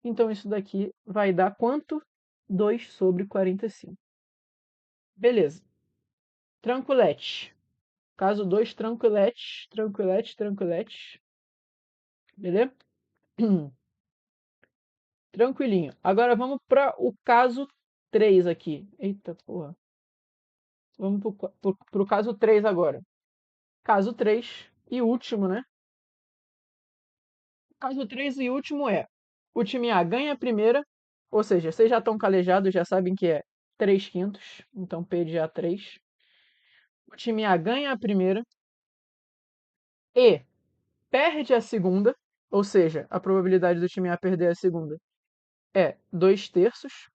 Então isso daqui vai dar quanto? 2/45. Beleza. Tranquilete. Caso 2, tranquilete, tranquilete, tranquilete. Beleza? Tranquilinho. Agora vamos para o caso 3 aqui. Eita porra. Vamos para o caso 3 agora. Caso 3 e último, né? Caso 3 e último é: o time A ganha a primeira, ou seja, vocês já estão calejados, já sabem que é 3 quintos, então P de A3. O time A ganha a primeira e perde a segunda, ou seja, a probabilidade do time A perder a segunda é 2/3.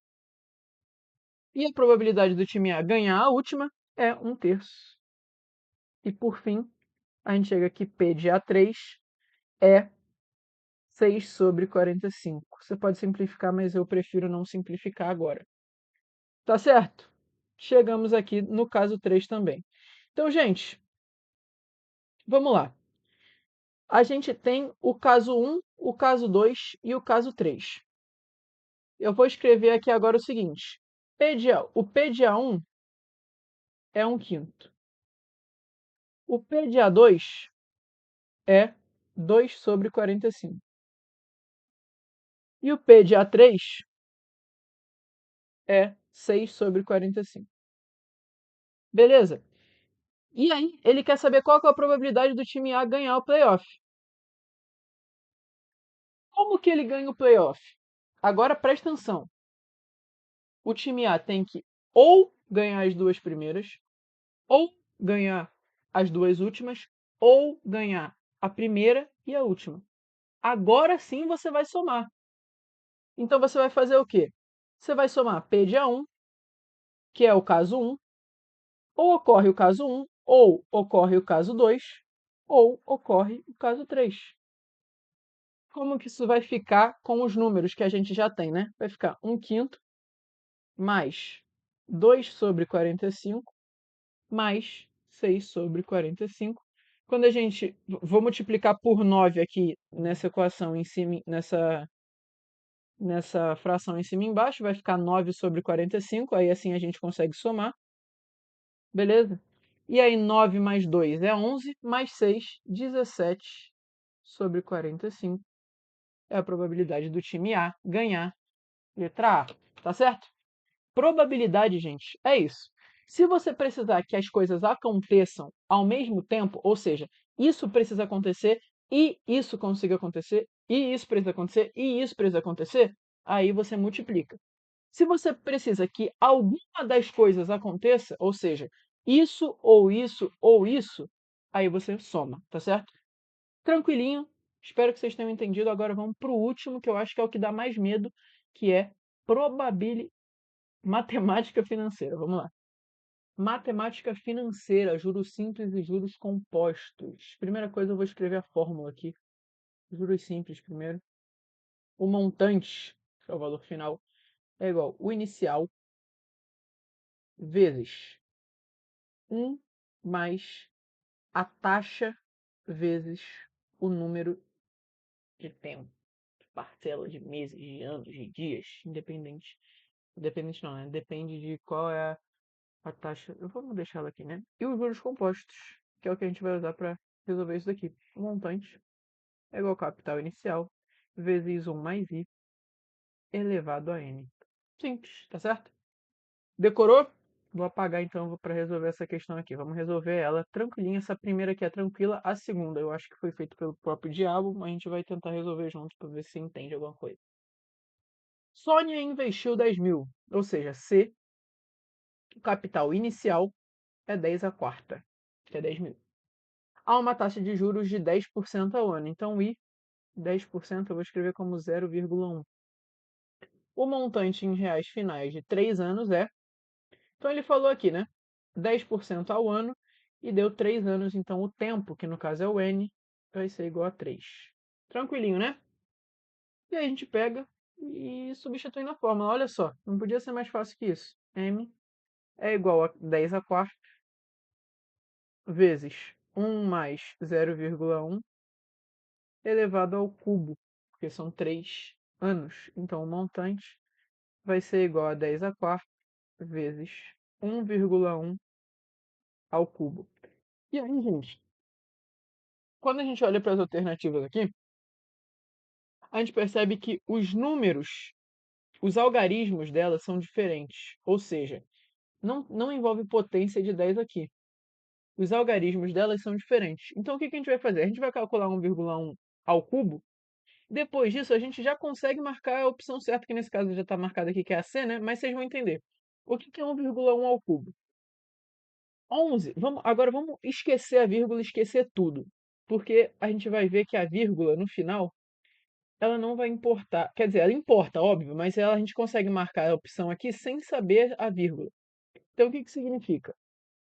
E a probabilidade do time A ganhar a última é 1/3. E por fim, a gente chega aqui, P de A3 é 6/45. Você pode simplificar, mas eu prefiro não simplificar agora. Tá certo? Chegamos aqui no caso 3 também. Então, gente, vamos lá. A gente tem o caso 1, o caso 2 e o caso 3. Eu vou escrever aqui agora o seguinte. O P de A1 é 1 quinto. O P de A2 é 2/45. E o P de A3 é 6/45. Beleza? E aí, ele quer saber qual que é a probabilidade do time A ganhar o playoff. Como que ele ganha o playoff? Agora presta atenção. O time A tem que ou ganhar as duas primeiras, ou ganhar as duas últimas, ou ganhar a primeira e a última. Agora sim você vai somar. Então você vai fazer o quê? Você vai somar P de A1, que é o caso 1, ou ocorre o caso 1, ou ocorre o caso 2, ou ocorre o caso 3. Como que isso vai ficar com os números que a gente já tem, né? Vai ficar 1 quinto mais 2/45 mais 6/45. Quando a gente... Vou multiplicar por 9 aqui nessa equação em cima, nessa fração em cima e embaixo, vai ficar 9/45, aí assim a gente consegue somar. Beleza? E aí 9 mais 2 é 11, mais 6, 17/45. É a probabilidade do time A ganhar. Letra A, tá certo? Probabilidade, gente, é isso. Se você precisar que as coisas aconteçam ao mesmo tempo, ou seja, isso precisa acontecer e isso consiga acontecer, e isso precisa acontecer e isso precisa acontecer, aí você multiplica. Se você precisa que alguma das coisas aconteça, ou seja, isso ou isso ou isso, aí você soma, tá certo? Tranquilinho. Espero que vocês tenham entendido. Agora vamos para o último, que eu acho que é o que dá mais medo, que é probabilidade matemática financeira. Vamos lá. Matemática financeira, juros simples e juros compostos. Primeira coisa, eu vou escrever a fórmula aqui. Juros simples primeiro. O montante, que é o valor final, é igual o inicial vezes 1 mais a taxa vezes o número de tempo, de parcela, de meses, de anos, de dias, independente. Independente não, né? Depende de qual é a taxa. Eu vou deixar ela aqui, né? E os juros compostos, que é o que a gente vai usar para resolver isso daqui. O montante é igual ao capital inicial vezes 1 mais i elevado a n. Simples, tá certo? Decorou? Vou apagar então para resolver essa questão aqui. Vamos resolver ela tranquilinha. Essa primeira aqui é tranquila. A segunda eu acho que foi feito pelo próprio diabo, mas a gente vai tentar resolver junto para ver se entende alguma coisa. Sônia investiu 10 mil, ou seja, C, o capital inicial é 10 a quarta, que é 10 mil. Há uma taxa de juros de 10% ao ano. Então, I, 10% eu vou escrever como 0,1. O montante em reais finais de 3 anos é... Então, ele falou aqui, né? 10% ao ano e deu 3 anos. Então, o tempo, que no caso é o N, vai ser igual a 3. Tranquilinho, né? E aí a gente pega e substitui na fórmula. Olha só, não podia ser mais fácil que isso. M é igual a 10 a quarta vezes 1 mais 0,1 elevado ao cubo, porque são 3 anos. Então, o montante vai ser igual a 10 a quarta vezes 1,1 ao cubo. E aí, gente, quando a gente olha para as alternativas aqui, a gente percebe que os números, os algarismos delas são diferentes. Ou seja, não envolve potência de 10 aqui. Os algarismos delas são diferentes. Então, o que a gente vai fazer? A gente vai calcular 1,1 ao cubo. Depois disso, a gente já consegue marcar a opção certa, que nesse caso já está marcada aqui, que é a C, né? Mas vocês vão entender. O que é 1,1 ao cubo? 11. Agora vamos esquecer a vírgula, esquecer tudo. Porque a gente vai ver que a vírgula, no final, ela não vai importar. Quer dizer, ela importa, óbvio, mas a gente consegue marcar a opção aqui sem saber a vírgula. Então, o que significa?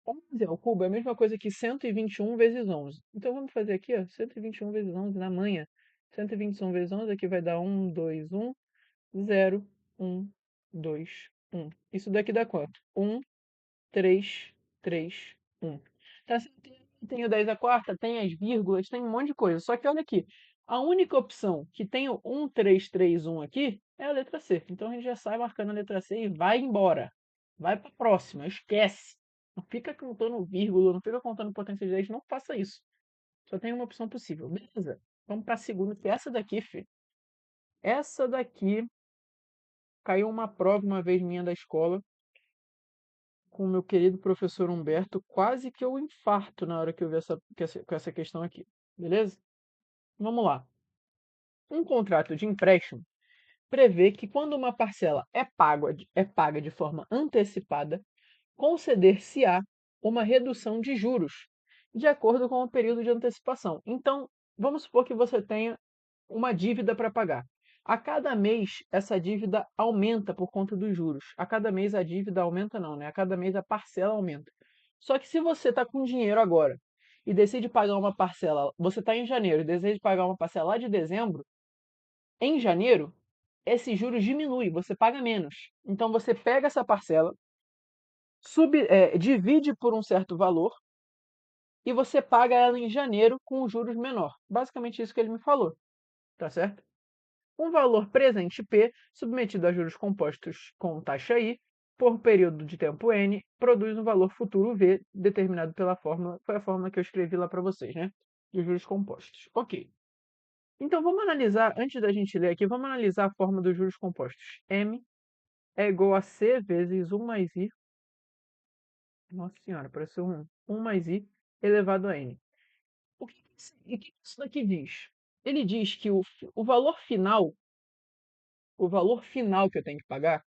11 ao cubo é a mesma coisa que 121 vezes 11. Então, vamos fazer aqui, ó, 121 vezes 11 na manha. 121 vezes 11 aqui vai dar 1, 2, 1, 0, 1, 2, 1. Isso daqui dá quanto? 1, 3, 3, 1. Tá certo? Tem o 10 a quarta, tem as vírgulas, tem um monte de coisa. Só que olha aqui, a única opção que tem o 1, 3, 3, 1 aqui é a letra C. Então a gente já sai marcando a letra C e vai embora. Vai para a próxima, esquece. Não fica contando vírgula, não fica contando potência de 10, não faça isso. Só tem uma opção possível. Beleza. Vamos para a segunda, que é essa daqui, filho. Essa daqui caiu uma prova uma vez minha da escola com o meu querido professor Humberto, quase que eu infarto na hora que eu vi com essa questão aqui. Beleza? Vamos lá. Um contrato de empréstimo prevê que quando uma parcela é paga de forma antecipada, conceder-se-á uma redução de juros, de acordo com o período de antecipação. Então, vamos supor que você tenha uma dívida para pagar. A cada mês, essa dívida aumenta por conta dos juros. A cada mês a dívida aumenta, não, né? A cada mês a parcela aumenta. Só que se você está com dinheiro agora e decide pagar uma parcela, você está em janeiro e decide pagar uma parcela lá de dezembro, em janeiro, esses juros diminuem, você paga menos. Então você pega essa parcela, divide por um certo valor e você paga ela em janeiro com os juros menor. Basicamente isso que ele me falou, tá certo? Um valor presente P, submetido a juros compostos com taxa I, por período de tempo N, produz um valor futuro V, determinado pela fórmula, foi a fórmula que eu escrevi lá para vocês, né? De juros compostos. Ok. Então vamos analisar, antes da gente ler aqui, vamos analisar a forma dos juros compostos. M é igual a C vezes 1 mais I. Nossa senhora, pareceu 1. 1 mais I elevado a N. O que isso daqui diz? Ele diz que o valor final, o valor final que eu tenho que pagar,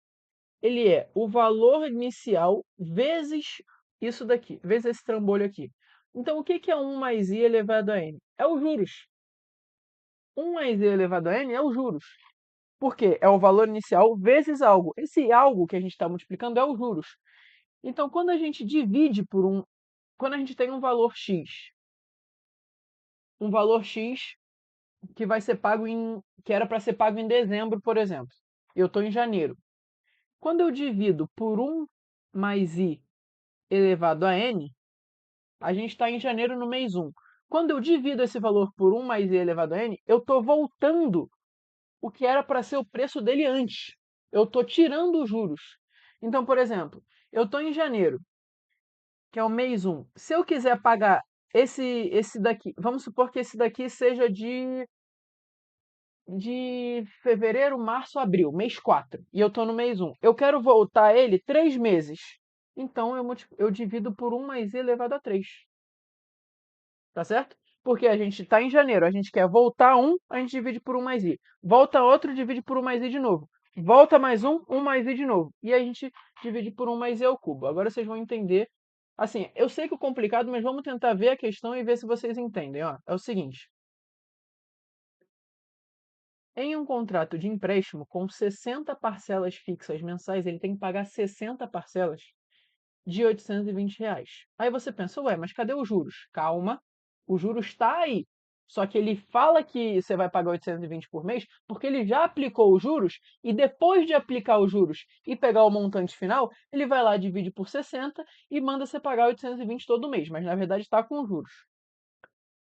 ele é o valor inicial vezes isso daqui, vezes esse trambolho aqui. Então, o que é 1 mais I elevado a N? É os juros. 1 mais I elevado a N é os juros. Por quê? É o valor inicial vezes algo. Esse algo que a gente está multiplicando é os juros. Então, quando a gente divide por quando a gente tem um valor X que vai ser pago que era para ser pago em dezembro, por exemplo. Eu estou em janeiro. Quando eu divido por 1 mais I elevado a N, a gente está em janeiro no mês 1. Quando eu divido esse valor por 1 mais I elevado a N, eu estou voltando o que era para ser o preço dele antes. Eu estou tirando os juros. Então, por exemplo, eu estou em janeiro, que é o mês 1. Se eu quiser pagar esse daqui, vamos supor que esse daqui seja de fevereiro, março, abril, mês 4, e eu estou no mês 1. Eu quero voltar ele 3 meses. então eu divido por 1 mais i elevado a 3. Tá certo? Porque a gente está em janeiro, a gente quer voltar um, a gente divide por 1 mais i. Volta outro, divide por 1 mais i de novo. Volta mais um, 1 mais i de novo. E a gente divide por 1 mais i ao cubo. Agora vocês vão entender. Assim, eu sei que é complicado, mas vamos tentar ver a questão e ver se vocês entendem. Ó, é o seguinte. Em um contrato de empréstimo com 60 parcelas fixas mensais, ele tem que pagar 60 parcelas de R$ 820. Aí você pensa, ué, mas cadê os juros? Calma, o juros está aí. Só que ele fala que você vai pagar 820 por mês porque ele já aplicou os juros e depois de aplicar os juros e pegar o montante final, ele vai lá, divide por 60 e manda você pagar 820 todo mês, mas na verdade está com juros.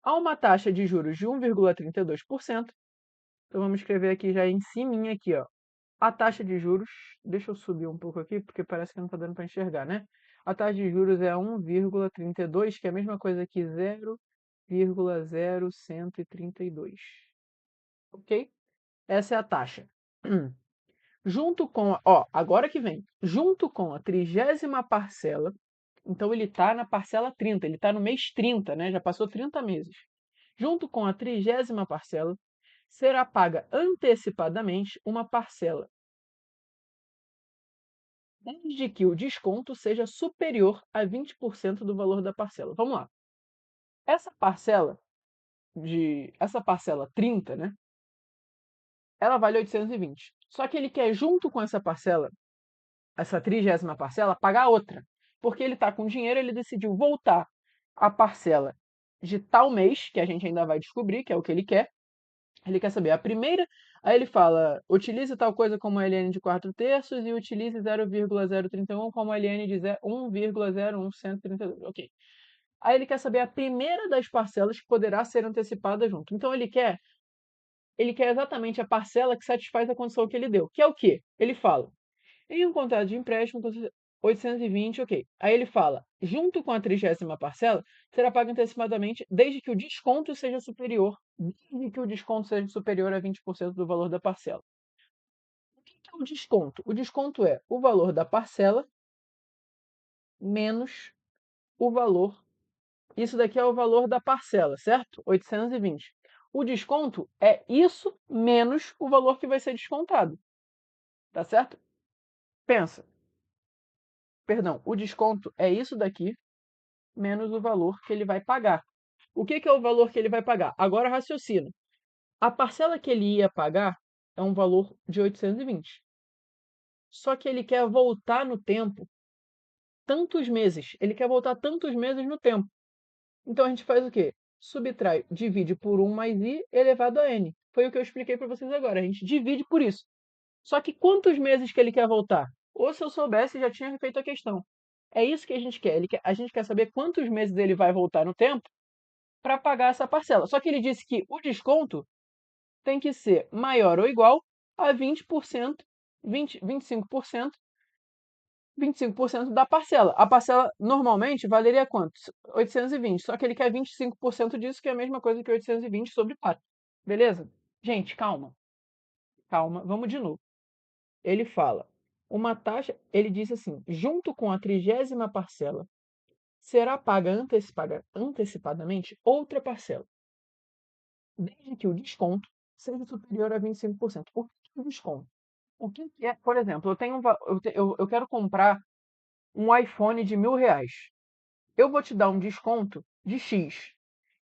Há uma taxa de juros de 1,32%. Então vamos escrever aqui já em cima aqui, ó. A taxa de juros, deixa eu subir um pouco aqui, porque parece que não está dando para enxergar, né? A taxa de juros é 1,32, que é a mesma coisa que 0,0132. Ok? Essa é a taxa. Junto com agora que vem, junto com a 30ª parcela, então ele está na parcela 30, ele está no mês 30, né? Já passou 30 meses. Junto com a 30ª parcela, será paga antecipadamente uma parcela desde que o desconto seja superior a 20% do valor da parcela. Vamos lá. Essa parcela 30, né? Ela vale 820. Só que ele quer junto com essa parcela, essa 30ª parcela, pagar outra. Porque ele está com dinheiro, ele decidiu voltar a parcela de tal mês, que a gente ainda vai descobrir, que é o que ele quer. Ele quer saber a primeira, aí ele fala, utilize tal coisa como LN de 4/3 e utilize 0,031 como LN de 1,01132. Ok. Aí ele quer saber a primeira das parcelas que poderá ser antecipada junto. Então ele quer exatamente a parcela que satisfaz a condição que ele deu. Que é o quê? Ele fala, em um contrato de empréstimo, 820, ok. Aí ele fala, junto com a 30ª parcela, será pago antecipadamente desde que o desconto seja superior, a 20% do valor da parcela. O que é o desconto? O desconto é o valor da parcela menos o valor. Isso daqui é o valor da parcela, certo? 820. O desconto é isso menos o valor que vai ser descontado. Tá certo? Pensa. Perdão, o desconto é isso daqui menos o valor que ele vai pagar. O que é o valor que ele vai pagar? Agora raciocina. A parcela que ele ia pagar é um valor de 820. Só que ele quer voltar no tempo tantos meses. Ele quer voltar tantos meses no tempo. Então a gente faz o quê? Subtrai, divide por 1 mais i elevado a n. Foi o que eu expliquei para vocês agora. A gente divide por isso. Só que quantos meses que ele quer voltar? Ou se eu soubesse, já tinha feito a questão. É isso que a gente quer. A gente quer saber quantos meses ele vai voltar no tempo para pagar essa parcela. Só que ele disse que o desconto tem que ser maior ou igual a 20%, 25%, 25% da parcela. A parcela normalmente valeria quanto? 820. Só que ele quer 25% disso, que é a mesma coisa que 820 sobre 4. Beleza? Gente, calma. Calma. Vamos de novo. Ele fala, uma taxa, ele diz assim, junto com a 30ª parcela, será paga antecipadamente outra parcela, desde que o desconto seja superior a 25%. O que é o desconto? O que é, por exemplo, eu quero comprar um iPhone de R$ 1.000. Eu vou te dar um desconto de X.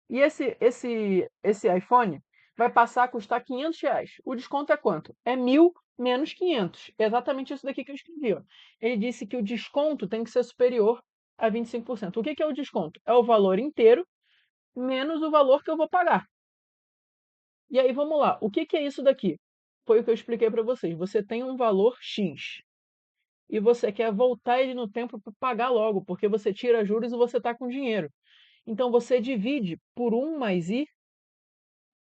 E esse iPhone vai passar a custar R$ 500. O desconto é quanto? É 1.000 menos 500. É exatamente isso daqui que eu escrevi. Ó. Ele disse que o desconto tem que ser superior a 25%. O que é o desconto? É o valor inteiro menos o valor que eu vou pagar. E aí, vamos lá. O que é isso daqui? Foi o que eu expliquei para vocês. Você tem um valor X e você quer voltar ele no tempo para pagar logo, porque você tira juros e você está com dinheiro. Então, você divide por 1 mais i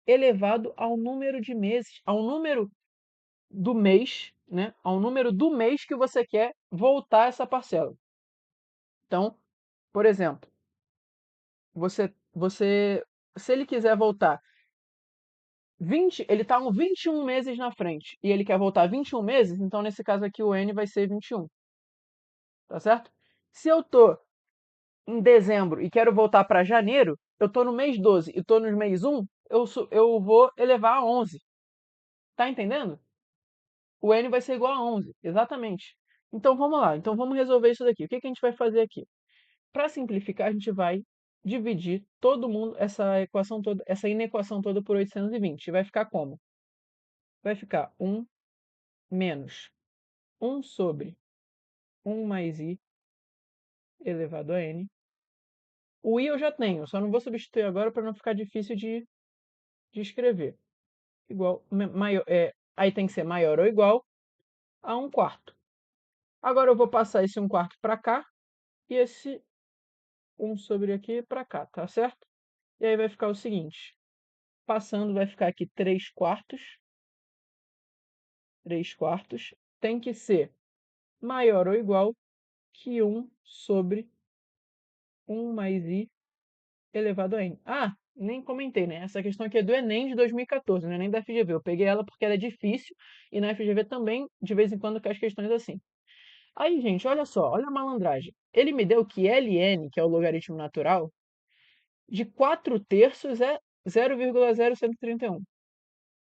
elevado ao número de meses, ao número do mês, né? Ao número do mês que você quer voltar essa parcela. Então, por exemplo, se ele quiser voltar 20, ele está com 21 meses na frente e ele quer voltar 21 meses, então nesse caso aqui o N vai ser 21. Tá certo? Se eu tô em dezembro e quero voltar para janeiro, eu tô no mês 12 e tô no mês 1, eu vou elevar a 11. Tá entendendo? O n vai ser igual a 11, exatamente. Então vamos lá, então vamos resolver isso daqui. O que que a gente vai fazer aqui? Para simplificar, a gente vai dividir todo mundo, essa equação toda, essa inequação toda por 820. Vai ficar como? Vai ficar 1 menos 1 sobre 1 mais i elevado a n. O i eu já tenho, só não vou substituir agora para não ficar difícil de escrever. Igual, maior, aí tem que ser maior ou igual a 1 quarto. Agora eu vou passar esse 1 quarto para cá e esse 1 sobre aqui para cá, tá certo? E aí vai ficar o seguinte, passando vai ficar aqui 3 quartos. 3 quartos tem que ser maior ou igual que 1 sobre 1 mais i elevado a n. Ah, nem comentei, né? Essa questão aqui é do Enem de 2014, não é nem da FGV. Eu peguei ela porque ela é difícil e na FGV também, de vez em quando, cai as questões assim. Aí, gente, olha só, olha a malandragem. Ele me deu que ln, que é o logaritmo natural, de 4 terços é 0,0131.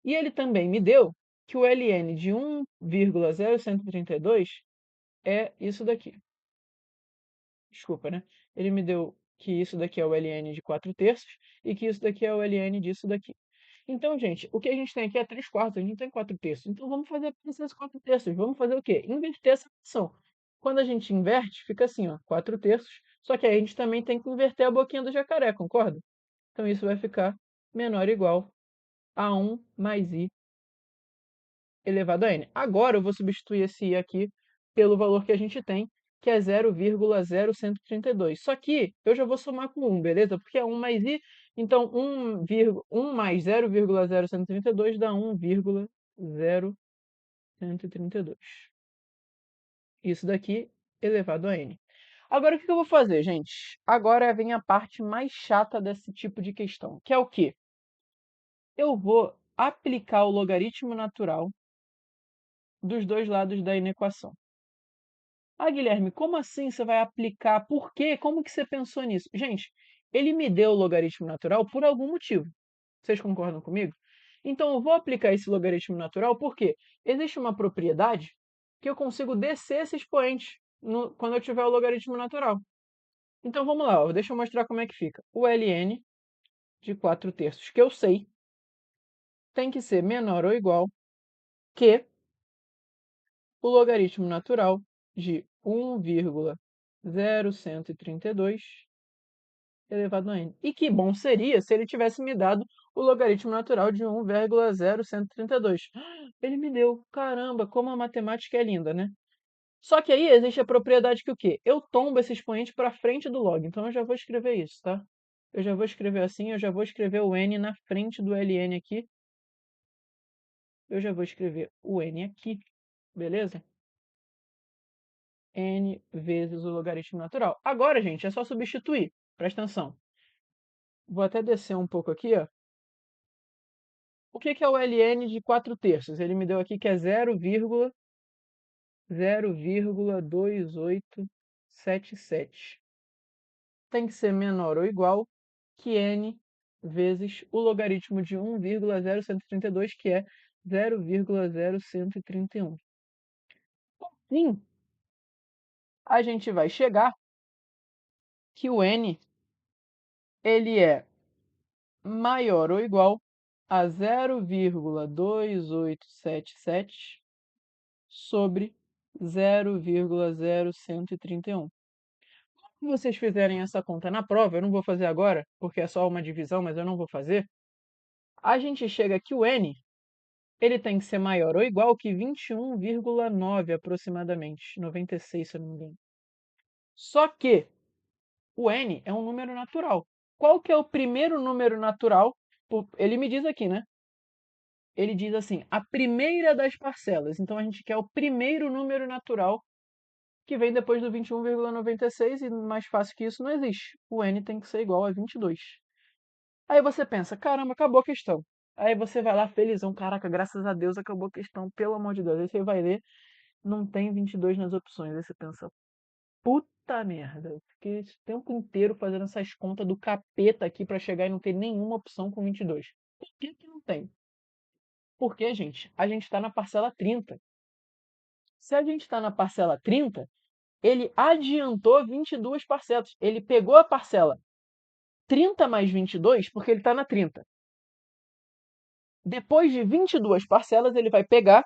E ele também me deu que o ln de 1,0132 é isso daqui. Desculpa, né? Ele me deu que isso daqui é o ln de 4 terços e que isso daqui é o ln disso daqui. Então, gente, o que a gente tem aqui é 3 quartos, a gente não tem 4 terços. Então, vamos fazer esses 4 terços. Vamos fazer o quê? Inverter essa fração. Quando a gente inverte, fica assim, ó, 4 terços. Só que aí a gente também tem que inverter a boquinha do jacaré, concorda? Então, isso vai ficar menor ou igual a 1 mais i elevado a n. Agora eu vou substituir esse i aqui pelo valor que a gente tem, que é 0,0132. Só que eu já vou somar com 1, beleza? Porque é 1 mais i, então 1 mais 0,0132 dá 1,0132. Isso daqui elevado a n. Agora o que eu vou fazer, gente? Agora vem a parte mais chata desse tipo de questão, que é o quê? Eu vou aplicar o logaritmo natural dos dois lados da inequação. Ah, Guilherme, como assim você vai aplicar? Por quê? Como que você pensou nisso? Gente, ele me deu o logaritmo natural por algum motivo. Vocês concordam comigo? Então eu vou aplicar esse logaritmo natural porque existe uma propriedade que eu consigo descer esse expoente quando eu tiver o logaritmo natural. Então vamos lá, ó, deixa eu mostrar como é que fica. O ln de 4 terços, que eu sei, tem que ser menor ou igual que o logaritmo natural de 1,0132 elevado a n. E que bom seria se ele tivesse me dado o logaritmo natural de 1,0132. Ele me deu. Caramba, como a matemática é linda, né? Só que aí existe a propriedade que o quê? Eu tombo esse expoente para frente do log. Então eu já vou escrever isso, tá? Eu já vou escrever assim, eu já vou escrever o n na frente do ln aqui. Eu já vou escrever o n aqui, beleza? N vezes o logaritmo natural. Agora, gente, é só substituir. Presta atenção. Vou até descer um pouco aqui, ó. O que é o ln de 4 terços? Ele me deu aqui que é 0,2877. Tem que ser menor ou igual que n vezes o logaritmo de 1,0132, que é 0,0131. Sim, a gente vai chegar que o n ele é maior ou igual a 0,2877 sobre 0,0131. Se vocês fizerem essa conta na prova, eu não vou fazer agora, porque é só uma divisão, mas eu não vou fazer. A gente chega que o n ele tem que ser maior ou igual que 21,9 aproximadamente, 96 se eu não me engano. Só que o n é um número natural. Qual que é o primeiro número natural? Ele me diz aqui, né? Ele diz assim, a primeira das parcelas. Então a gente quer o primeiro número natural que vem depois do 21,96 e mais fácil que isso não existe. O n tem que ser igual a 22. Aí você pensa, caramba, acabou a questão. Aí você vai lá felizão, caraca, graças a Deus acabou a questão, pelo amor de Deus. Aí você vai ler, não tem 22 nas opções. Aí você pensa, Puta merda, eu fiquei esse tempo inteiro fazendo essas contas do capeta aqui pra chegar e não ter nenhuma opção com 22. Por que que não tem? Porque, gente, a gente tá na parcela 30. Se a gente tá na parcela 30, ele adiantou 22 parcelas. Ele pegou a parcela 30 mais 22 porque ele tá na 30. Depois de 22 parcelas, ele vai pegar,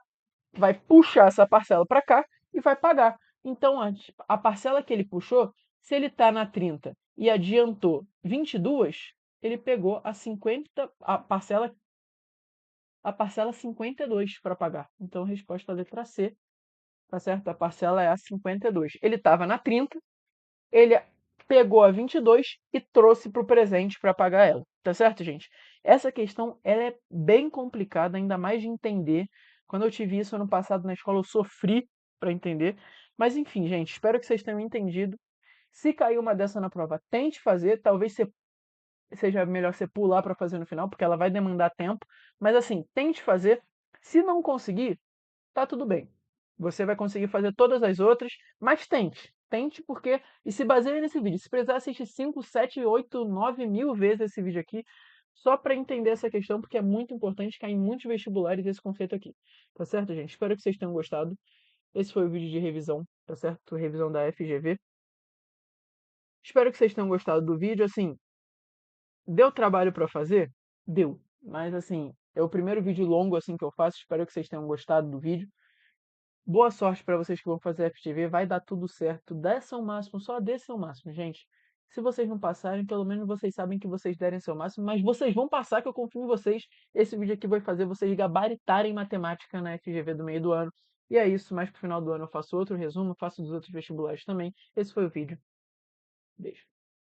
vai puxar essa parcela para cá e vai pagar. Então, a parcela que ele puxou, se ele está na 30 e adiantou 22, ele pegou a parcela 52 para pagar. Então, a resposta é a letra C, tá certo? A parcela é a 52. Ele estava na 30, ele pegou a 22 e trouxe para o presente para pagar ela. Tá certo, gente? Essa questão ela é bem complicada, ainda mais de entender. Quando eu tive isso ano passado na escola, eu sofri para entender. Mas enfim, gente, espero que vocês tenham entendido. Se cair uma dessa na prova, tente fazer. Talvez seja melhor você pular para fazer no final, porque ela vai demandar tempo. Mas assim, tente fazer. Se não conseguir, tá tudo bem. Você vai conseguir fazer todas as outras, mas tente. Tente porque. E se baseie nesse vídeo. Se precisar assistir 5, 7, 8, 9 mil vezes esse vídeo aqui, só para entender essa questão, porque é muito importante cair em muitos vestibulares esse conceito aqui. Tá certo, gente? Espero que vocês tenham gostado. Esse foi o vídeo de revisão, tá certo? Revisão da FGV. Espero que vocês tenham gostado do vídeo. Assim, deu trabalho para fazer? Deu. Mas assim, é o primeiro vídeo longo assim que eu faço. Espero que vocês tenham gostado do vídeo. Boa sorte para vocês que vão fazer FGV, vai dar tudo certo. Dê seu máximo, só dê seu máximo, gente. Se vocês não passarem, pelo menos vocês sabem que vocês derem seu máximo, mas vocês vão passar, que eu confio em vocês. Esse vídeo aqui vai fazer vocês gabaritarem matemática na FGV do meio do ano. E é isso, mais pro final do ano eu faço outro resumo, faço dos outros vestibulares também. Esse foi o vídeo. Beijo.